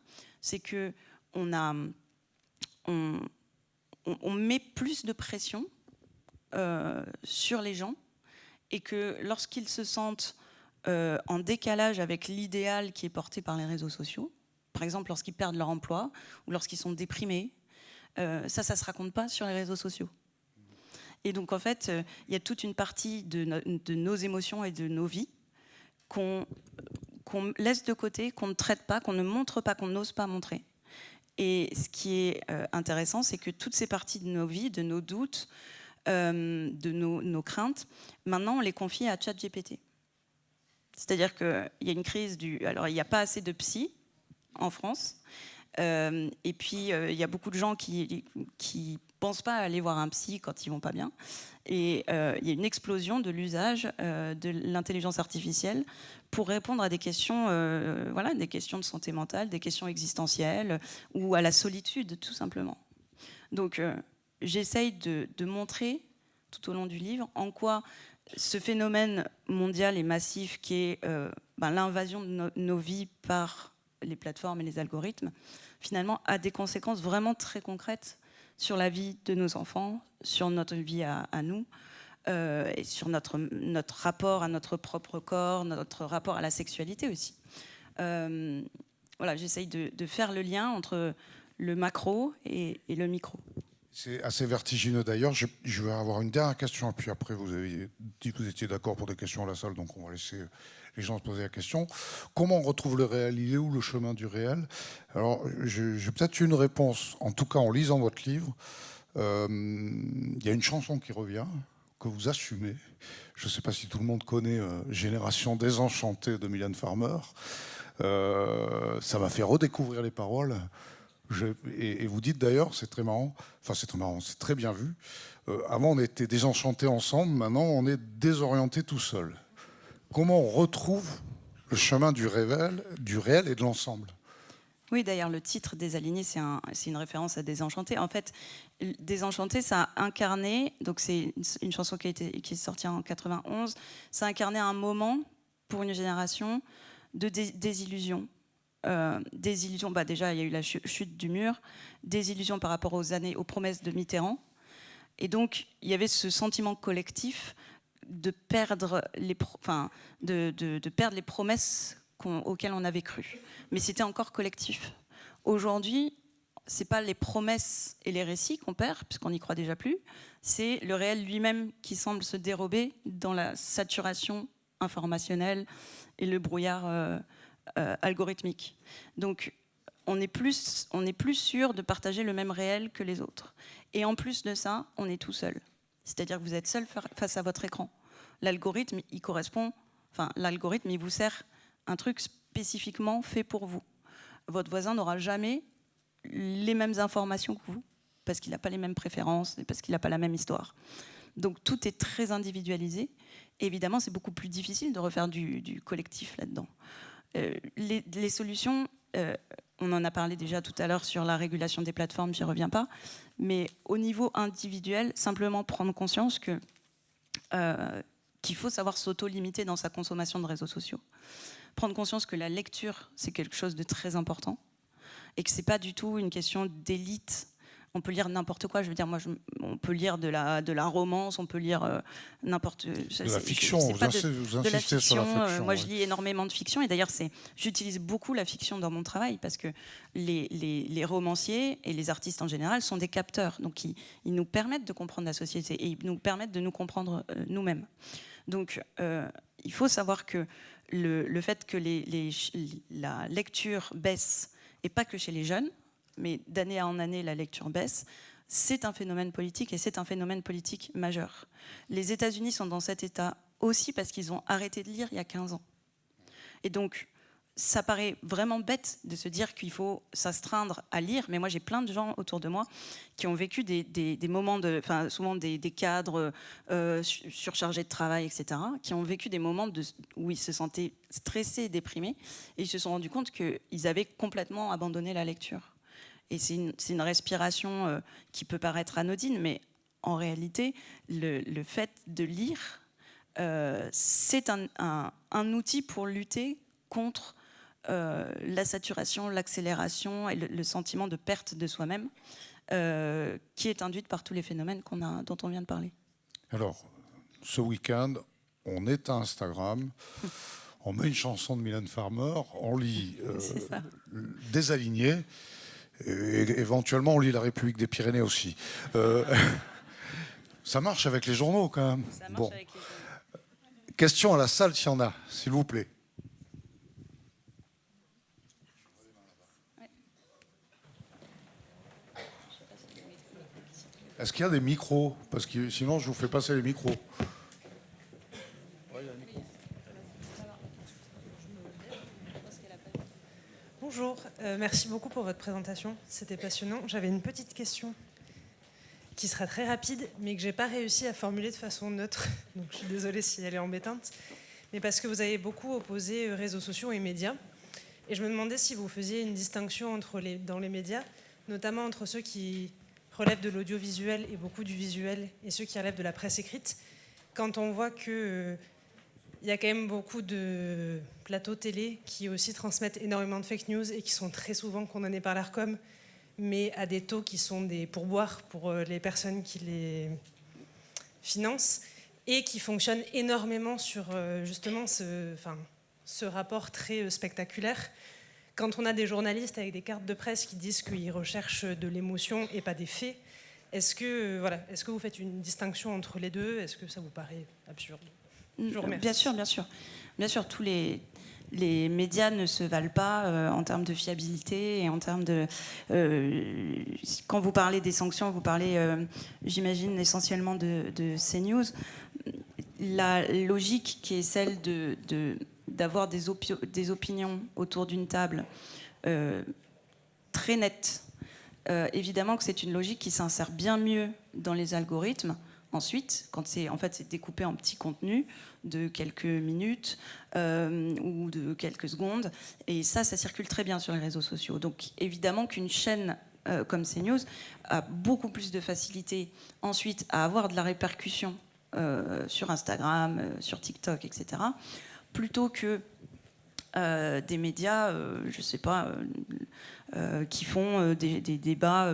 c'est que on met plus de pression sur les gens et que lorsqu'ils se sentent en décalage avec l'idéal qui est porté par les réseaux sociaux, par exemple lorsqu'ils perdent leur emploi ou lorsqu'ils sont déprimés, ça se raconte pas sur les réseaux sociaux. Et donc en fait, il y a toute une partie de nos émotions et de nos vies qu'on laisse de côté, qu'on ne traite pas, qu'on ne montre pas, qu'on n'ose pas montrer. Et ce qui est intéressant, c'est que toutes ces parties de nos vies, de nos doutes, de nos craintes, maintenant on les confie à ChatGPT. C'est-à-dire qu'il y a une crise alors il n'y a pas assez de psy en France, et puis il y a beaucoup de gens qui pensent pas à aller voir un psy quand ils vont pas bien, et il y a une explosion de l'usage de l'intelligence artificielle pour répondre à des questions, des questions de santé mentale, des questions existentielles ou à la solitude tout simplement. Donc j'essaye de montrer tout au long du livre en quoi ce phénomène mondial et massif qui est l'invasion de nos vies par les plateformes et les algorithmes, finalement, a des conséquences vraiment très concrètes sur la vie de nos enfants, sur notre vie à nous, et sur notre rapport à notre propre corps, notre rapport à la sexualité aussi. J'essaye de faire le lien entre le macro et le micro. C'est assez vertigineux d'ailleurs. Je vais avoir une dernière question, et puis après vous avez dit que vous étiez d'accord pour des questions à la salle, donc on va laisser les gens se poser la question. Comment on retrouve le réel? Il est où le chemin du réel? Alors j'ai peut-être une réponse, en tout cas en lisant votre livre. Il y a une chanson qui revient, que vous assumez. Je ne sais pas si tout le monde connaît Génération désenchantée de Mylène Farmer. Ça m'a fait redécouvrir les paroles. Et vous dites d'ailleurs, c'est très marrant, c'est très bien vu. Avant, on était désenchantés ensemble, maintenant, on est désorientés tout seul. Comment on retrouve le chemin du réel et de l'ensemble? Oui, d'ailleurs, le titre Désaligné, c'est une référence à Désenchanté. En fait, Désenchanté, ça a incarné, donc c'est une chanson qui est sortie en 91, ça a incarné un moment, pour une génération, de désillusion. Désillusion, déjà il y a eu la chute du mur, désillusion par rapport aux promesses de Mitterrand, et donc il y avait ce sentiment collectif de perdre les promesses auxquelles on avait cru, mais c'était encore collectif. Aujourd'hui, c'est pas les promesses et les récits qu'on perd, puisqu'on n'y croit déjà plus, c'est le réel lui-même qui semble se dérober dans la saturation informationnelle et le brouillard algorithmique. Donc, on n'est plus sûr de partager le même réel que les autres. Et en plus de ça, on est tout seul. C'est-à-dire que vous êtes seul face à votre écran. L'algorithme, il vous sert un truc spécifiquement fait pour vous. Votre voisin n'aura jamais les mêmes informations que vous, parce qu'il n'a pas les mêmes préférences, et parce qu'il n'a pas la même histoire. Donc, tout est très individualisé. Et évidemment, c'est beaucoup plus difficile de refaire du collectif là-dedans. Les solutions, on en a parlé déjà tout à l'heure sur la régulation des plateformes, j'y reviens pas, mais au niveau individuel, simplement prendre conscience qu'il faut savoir s'auto-limiter dans sa consommation de réseaux sociaux. Prendre conscience que la lecture, c'est quelque chose de très important et que c'est pas du tout une question d'élite on peut lire n'importe quoi. Je veux dire, on peut lire de la romance, on peut lire n'importe. De la fiction. Vous insistez sur la fiction. Moi, je lis énormément de fiction, et d'ailleurs, j'utilise beaucoup la fiction dans mon travail, parce que les romanciers et les artistes en général sont des capteurs. Donc, ils nous permettent de comprendre la société, et ils nous permettent de nous comprendre nous-mêmes. Donc, il faut savoir que le fait que la lecture baisse, et pas que chez les jeunes, mais d'année en année, la lecture baisse, c'est un phénomène politique, et c'est un phénomène politique majeur. Les États-Unis sont dans cet état aussi parce qu'ils ont arrêté de lire il y a 15 ans. Et donc, ça paraît vraiment bête de se dire qu'il faut s'astreindre à lire, mais moi j'ai plein de gens autour de moi qui ont vécu des moments souvent des cadres surchargés de travail, etc., qui ont vécu des moments où ils se sentaient stressés, déprimés, et ils se sont rendus compte qu'ils avaient complètement abandonné la lecture. Et c'est une respiration qui peut paraître anodine, mais en réalité, le fait de lire, c'est un outil pour lutter contre la saturation, l'accélération et le sentiment de perte de soi-même qui est induite par tous les phénomènes dont on vient de parler. Alors, ce week-end, on éteint Instagram, on met une chanson de Mylène Farmer, on lit Désaligné, et éventuellement on lit La République des Pyrénées aussi. Ça marche avec les journaux quand même. Ça marche avec les journaux. Question à la salle s'il y en a, s'il vous plaît. Est-ce qu'il y a des micros? Parce que sinon, je vous fais passer les micros. Bonjour, merci beaucoup pour votre présentation. C'était passionnant. J'avais une petite question qui sera très rapide, mais que je n'ai pas réussi à formuler de façon neutre. Donc je suis désolée si elle est embêtante. Mais parce que vous avez beaucoup opposé réseaux sociaux et médias. Et je me demandais si vous faisiez une distinction dans les médias, notamment entre ceux qui relèvent de l'audiovisuel et beaucoup du visuel, et ceux qui relèvent de la presse écrite, quand on voit qu'il y a quand même beaucoup de plateaux télé qui aussi transmettent énormément de fake news et qui sont très souvent condamnés par l'Arcom, mais à des taux qui sont des pourboires pour les personnes qui les financent, et qui fonctionnent énormément sur justement ce rapport très spectaculaire. Quand on a des journalistes avec des cartes de presse qui disent qu'ils recherchent de l'émotion et pas des faits, est-ce que vous faites une distinction entre les deux? Est-ce que ça vous paraît absurde? Je vous remercie. Bien sûr, bien sûr. Bien sûr, tous les médias ne se valent pas en termes de fiabilité et en termes de... quand vous parlez des sanctions, vous parlez, j'imagine, essentiellement de CNews. La logique qui est celle d'avoir des opinions autour d'une table très nettes, évidemment que c'est une logique qui s'insère bien mieux dans les algorithmes. Ensuite, quand c'est découpé en petits contenus de quelques minutes ou de quelques secondes, et ça circule très bien sur les réseaux sociaux. Donc évidemment qu'une chaîne comme CNews a beaucoup plus de facilité ensuite à avoir de la répercussion sur Instagram, sur TikTok, etc., plutôt que des médias, je ne sais pas, qui font des débats,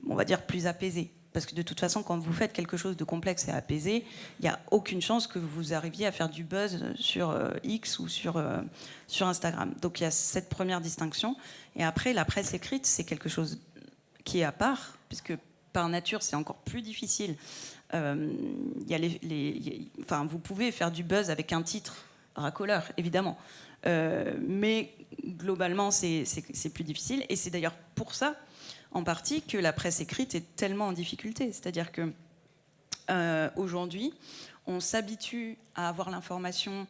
on va dire, plus apaisés. Parce que de toute façon, quand vous faites quelque chose de complexe et apaisé, il n'y a aucune chance que vous arriviez à faire du buzz sur X ou sur Instagram. Donc il y a cette première distinction. Et après, la presse écrite, c'est quelque chose qui est à part, puisque par nature, c'est encore plus difficile. Vous pouvez faire du buzz avec un titre racoleur, évidemment. Mais globalement, c'est plus difficile. Et c'est d'ailleurs pour ça, en partie, que la presse écrite est tellement en difficulté. C'est-à-dire que aujourd'hui, on s'habitue à avoir l'information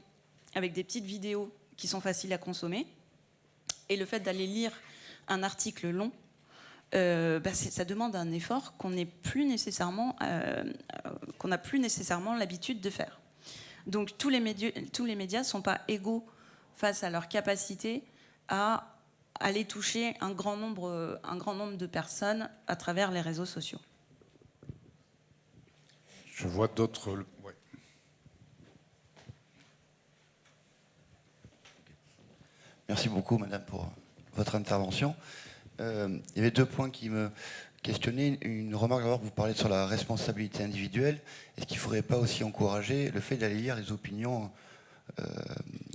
avec des petites vidéos qui sont faciles à consommer. Et le fait d'aller lire un article long, ça demande un effort qu'on n'a plus nécessairement l'habitude de faire. Donc tous les médias ne sont pas égaux face à leur capacité à aller toucher un grand nombre de personnes à travers les réseaux sociaux. Je vois d'autres... Ouais. Merci beaucoup, madame, pour votre intervention. Il y avait deux points questionner une remarque d'abord que vous parlez sur la responsabilité individuelle. Est-ce qu'il ne faudrait pas aussi encourager le fait d'aller lire les opinions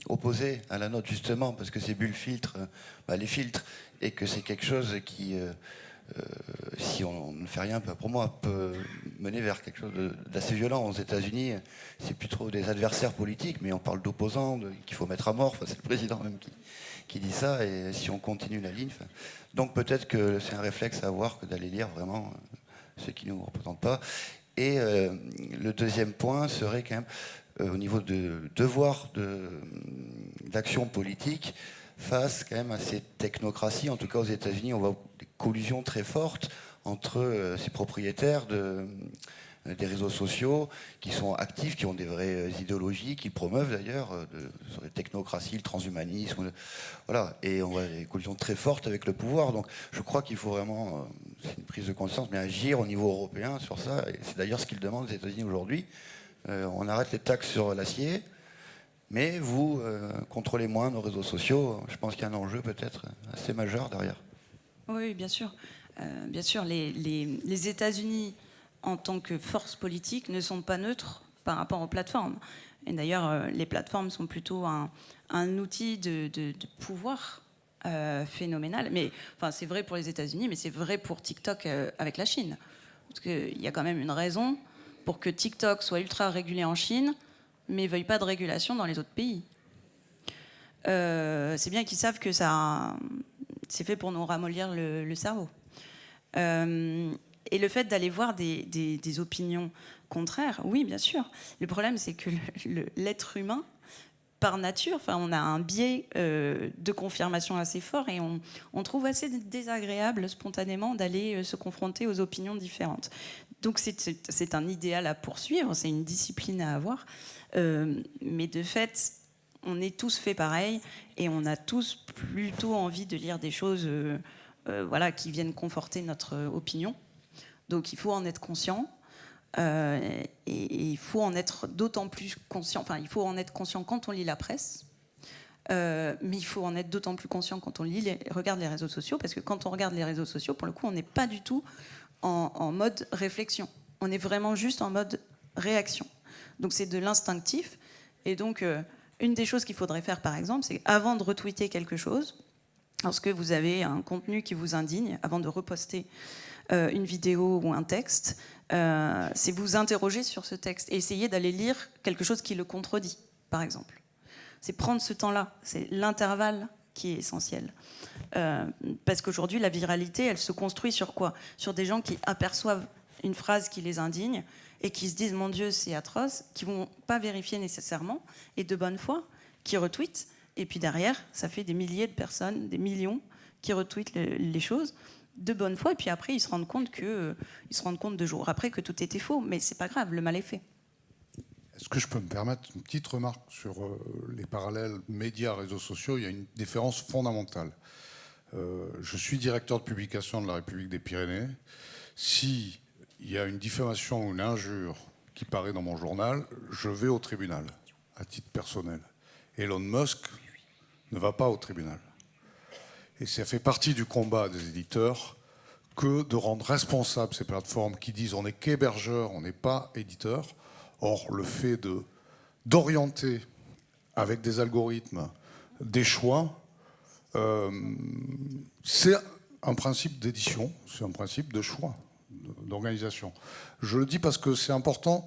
opposées à la nôtre, justement, parce que ces bulles filtrent les filtres, et que c'est quelque chose qui, si on ne fait rien, pour moi, peut mener vers quelque chose d'assez violent. Aux États-Unis, c'est plus trop des adversaires politiques, mais on parle d'opposants, qu'il faut mettre à mort. Enfin, c'est le président même qui dit ça, et si on continue la ligne... Donc peut-être que c'est un réflexe à avoir que d'aller lire vraiment ce qui ne nous représente pas. Et le deuxième point serait quand même au niveau de devoir d'action politique face quand même à ces technocraties. En tout cas aux États-Unis, on voit des collusions très fortes entre ces propriétaires des réseaux sociaux qui sont actifs, qui ont des vraies idéologies, qui promeuvent d'ailleurs sur les technocraties, le transhumanisme, voilà. Et on voit des collisions très fortes avec le pouvoir. Donc je crois qu'il faut vraiment, c'est une prise de conscience, mais agir au niveau européen sur ça. Et c'est d'ailleurs ce qu'ils demandent aux États-Unis aujourd'hui. On arrête les taxes sur l'acier, mais vous contrôlez moins nos réseaux sociaux. Je pense qu'il y a un enjeu peut-être assez majeur derrière. Oui, bien sûr. Bien sûr, les États-Unis, en tant que force politique, ne sont pas neutres par rapport aux plateformes. Et d'ailleurs, les plateformes sont plutôt un outil de pouvoir phénoménal. Mais enfin, c'est vrai pour les États-Unis, mais c'est vrai pour TikTok avec la Chine. Parce qu'il y a quand même une raison pour que TikTok soit ultra régulé en Chine, mais ne veuille pas de régulation dans les autres pays. C'est bien qu'ils savent que ça, c'est fait pour nous ramollir le cerveau. Et le fait d'aller voir des opinions contraires, oui, bien sûr. Le problème, c'est que l'être humain, par nature, enfin, on a un biais de confirmation assez fort et on trouve assez désagréable spontanément d'aller se confronter aux opinions différentes. Donc c'est un idéal à poursuivre, c'est une discipline à avoir. Mais de fait, on est tous faits pareil et on a tous plutôt envie de lire des choses qui viennent conforter notre opinion. Donc il faut en être conscient. Et il faut en être d'autant plus conscient, enfin il faut en être conscient quand on lit la presse, mais il faut en être d'autant plus conscient quand on regarde les réseaux sociaux, parce que quand on regarde les réseaux sociaux, pour le coup, on n'est pas du tout en mode réflexion, on est vraiment juste en mode réaction. Donc c'est de l'instinctif, et donc une des choses qu'il faudrait faire par exemple, c'est avant de retweeter quelque chose, lorsque vous avez un contenu qui vous indigne, avant de reposter une vidéo ou un texte, c'est vous interroger sur ce texte et essayer d'aller lire quelque chose qui le contredit, par exemple. C'est prendre ce temps-là, c'est l'intervalle qui est essentiel. Parce qu'aujourd'hui, la viralité, elle se construit sur quoi ? Sur des gens qui aperçoivent une phrase qui les indigne et qui se disent « mon Dieu, c'est atroce », qui ne vont pas vérifier nécessairement, et de bonne foi, qui retweetent. Et puis derrière, ça fait des milliers de personnes, des millions, qui retweetent les choses de bonne foi, et puis après ils se rendent compte 2 jours après que tout était faux, mais c'est pas grave, le mal est fait. Est-ce que je peux me permettre une petite remarque sur les parallèles médias, réseaux sociaux ? Il y a une différence fondamentale. Je suis directeur de publication de la République des Pyrénées. S'il y a une diffamation ou une injure qui paraît dans mon journal, je vais au tribunal, à titre personnel. Elon Musk ne va pas au tribunal. Et ça fait partie du combat des éditeurs que de rendre responsables ces plateformes qui disent on n'est qu'hébergeur, on n'est pas éditeur. Or, le fait d'orienter avec des algorithmes des choix, c'est un principe d'édition, c'est un principe de choix, d'organisation. Je le dis parce que c'est important.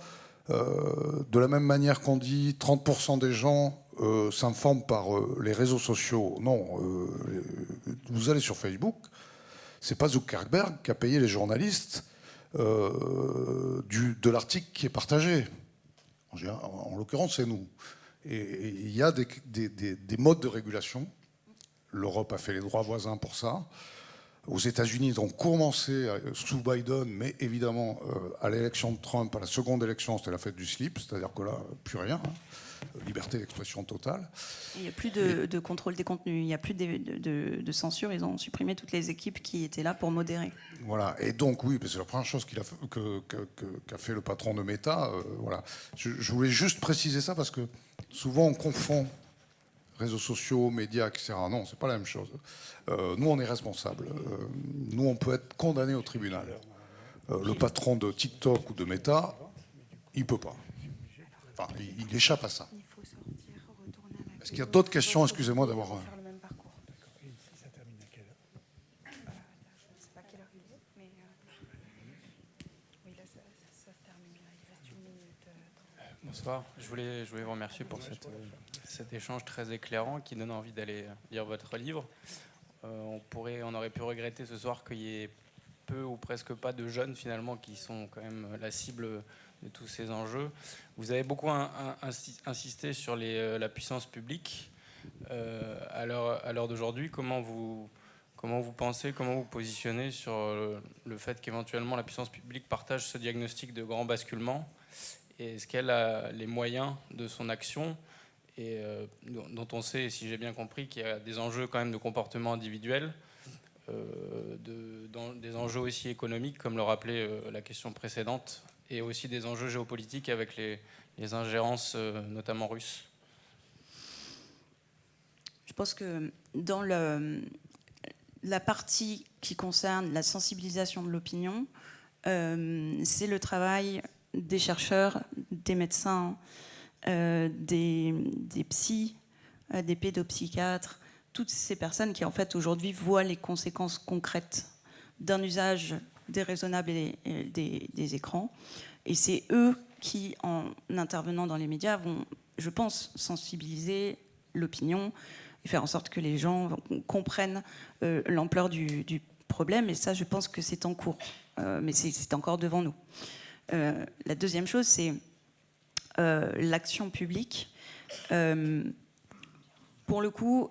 De la même manière qu'on dit 30% des gens s'informent par les réseaux sociaux. Non, vous allez sur Facebook, c'est pas Zuckerberg qui a payé les journalistes de l'article qui est partagé. En l'occurrence, c'est nous. Et il y a des modes de régulation. L'Europe a fait les droits voisins pour ça. Aux États-Unis, ils ont commencé sous Biden, mais évidemment, à l'élection de Trump, à la seconde élection, c'était la fête du slip, c'est-à-dire que là, plus rien. Liberté d'expression totale. Il n'y a plus de contrôle des contenus, il n'y a plus de censure, ils ont supprimé toutes les équipes qui étaient là pour modérer. Voilà, et donc oui, c'est la première chose qu'a fait le patron de Meta. Voilà. Je voulais juste préciser ça parce que souvent on confond réseaux sociaux, médias, etc. Non, c'est pas la même chose. Nous, on est responsables. Nous, on peut être condamné au tribunal. Le patron de TikTok ou de Meta, il peut pas. Enfin, il échappe à ça. Est-ce qu'il y a d'autres questions? Excusez-moi d'avoir... Bonsoir, je voulais vous remercier pour cet échange très éclairant qui donne envie d'aller lire votre livre. On aurait pu regretter ce soir qu'il y ait peu ou presque pas de jeunes finalement qui sont quand même la cible de tous ces enjeux. Vous avez beaucoup insisté sur la puissance publique. À l'heure d'aujourd'hui, comment vous pensez, comment vous positionnez sur le fait qu'éventuellement la puissance publique partage ce diagnostic de grand basculement? Et est-ce qu'elle a les moyens de son action et dont on sait, si j'ai bien compris, qu'il y a des enjeux quand même de comportement individuel, des enjeux aussi économiques, comme le rappelait la question précédente, et aussi des enjeux géopolitiques avec les ingérences, notamment russes? Je pense que dans la partie qui concerne la sensibilisation de l'opinion, c'est le travail des chercheurs, des médecins, des psys, des pédopsychiatres, toutes ces personnes qui en fait aujourd'hui voient les conséquences concrètes d'un usage déraisonnable des écrans. Et c'est eux qui, en intervenant dans les médias, vont, je pense, sensibiliser l'opinion et faire en sorte que les gens comprennent l'ampleur du problème. Et ça, je pense que c'est en cours, mais c'est encore devant nous. La deuxième chose, c'est l'action publique. Pour le coup,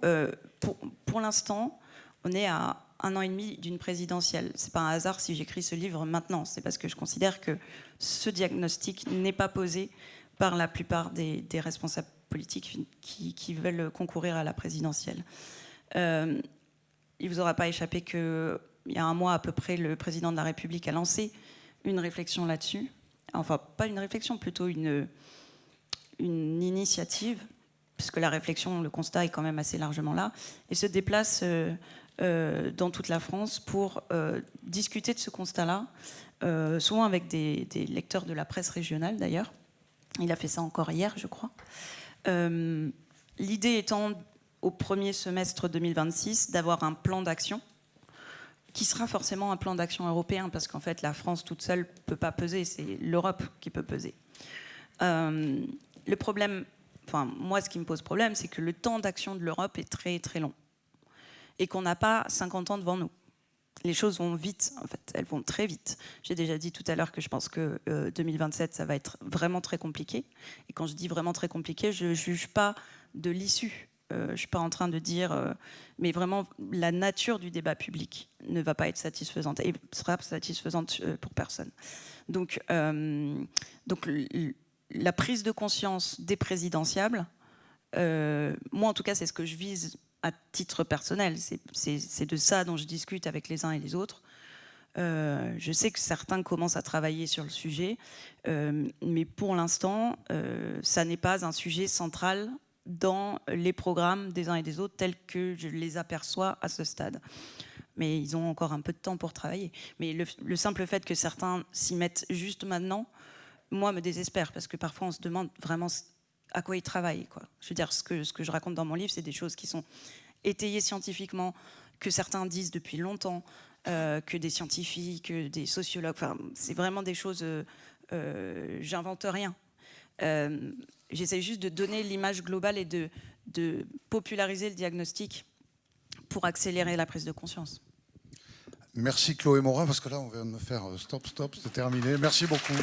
pour l'instant, on est à 1 an et demi d'une présidentielle. C'est pas un hasard si j'écris ce livre maintenant. C'est parce que je considère que ce diagnostic n'est pas posé par la plupart des responsables politiques qui veulent concourir à la présidentielle. Il vous aura pas échappé qu'il y a un mois à peu près, le président de la République a lancé une réflexion là-dessus. Enfin, pas une réflexion, plutôt une initiative, puisque la réflexion, le constat est quand même assez largement là, et se déplace dans toute la France pour discuter de ce constat-là, souvent avec des lecteurs de la presse régionale d'ailleurs. Il a fait ça encore hier, je crois. L'idée étant, au premier semestre 2026, d'avoir un plan d'action qui sera forcément un plan d'action européen, parce qu'en fait, la France toute seule ne peut pas peser, c'est l'Europe qui peut peser. Le problème, enfin, moi, ce qui me pose problème, c'est que le temps d'action de l'Europe est très, très long. Et qu'on n'a pas 50 ans devant nous. Les choses vont vite, en fait, elles vont très vite. J'ai déjà dit tout à l'heure que je pense que 2027, ça va être vraiment très compliqué. Et quand je dis vraiment très compliqué, je ne juge pas de l'issue. Je ne suis pas en train de dire... mais vraiment, la nature du débat public ne va pas être satisfaisante. Et ne sera satisfaisante pour personne. Donc la prise de conscience des présidentiables, moi en tout cas, c'est ce que je vise à titre personnel. C'est de ça dont je discute avec les uns et les autres. Je sais que certains commencent à travailler sur le sujet, mais pour l'instant, ça n'est pas un sujet central dans les programmes des uns et des autres tels que je les aperçois à ce stade. Mais ils ont encore un peu de temps pour travailler. Mais le simple fait que certains s'y mettent juste maintenant, moi, me désespère, parce que parfois on se demande vraiment à quoi ils travaillent, quoi. Je veux dire, ce que je raconte dans mon livre, c'est des choses qui sont étayées scientifiquement, que certains disent depuis longtemps, que des scientifiques, que des sociologues, enfin, c'est vraiment des choses, j'invente rien. J'essaie juste de donner l'image globale et de populariser le diagnostic pour accélérer la prise de conscience. Merci Chloé Morin, parce que là on vient de me faire stop, c'est terminé. Merci beaucoup.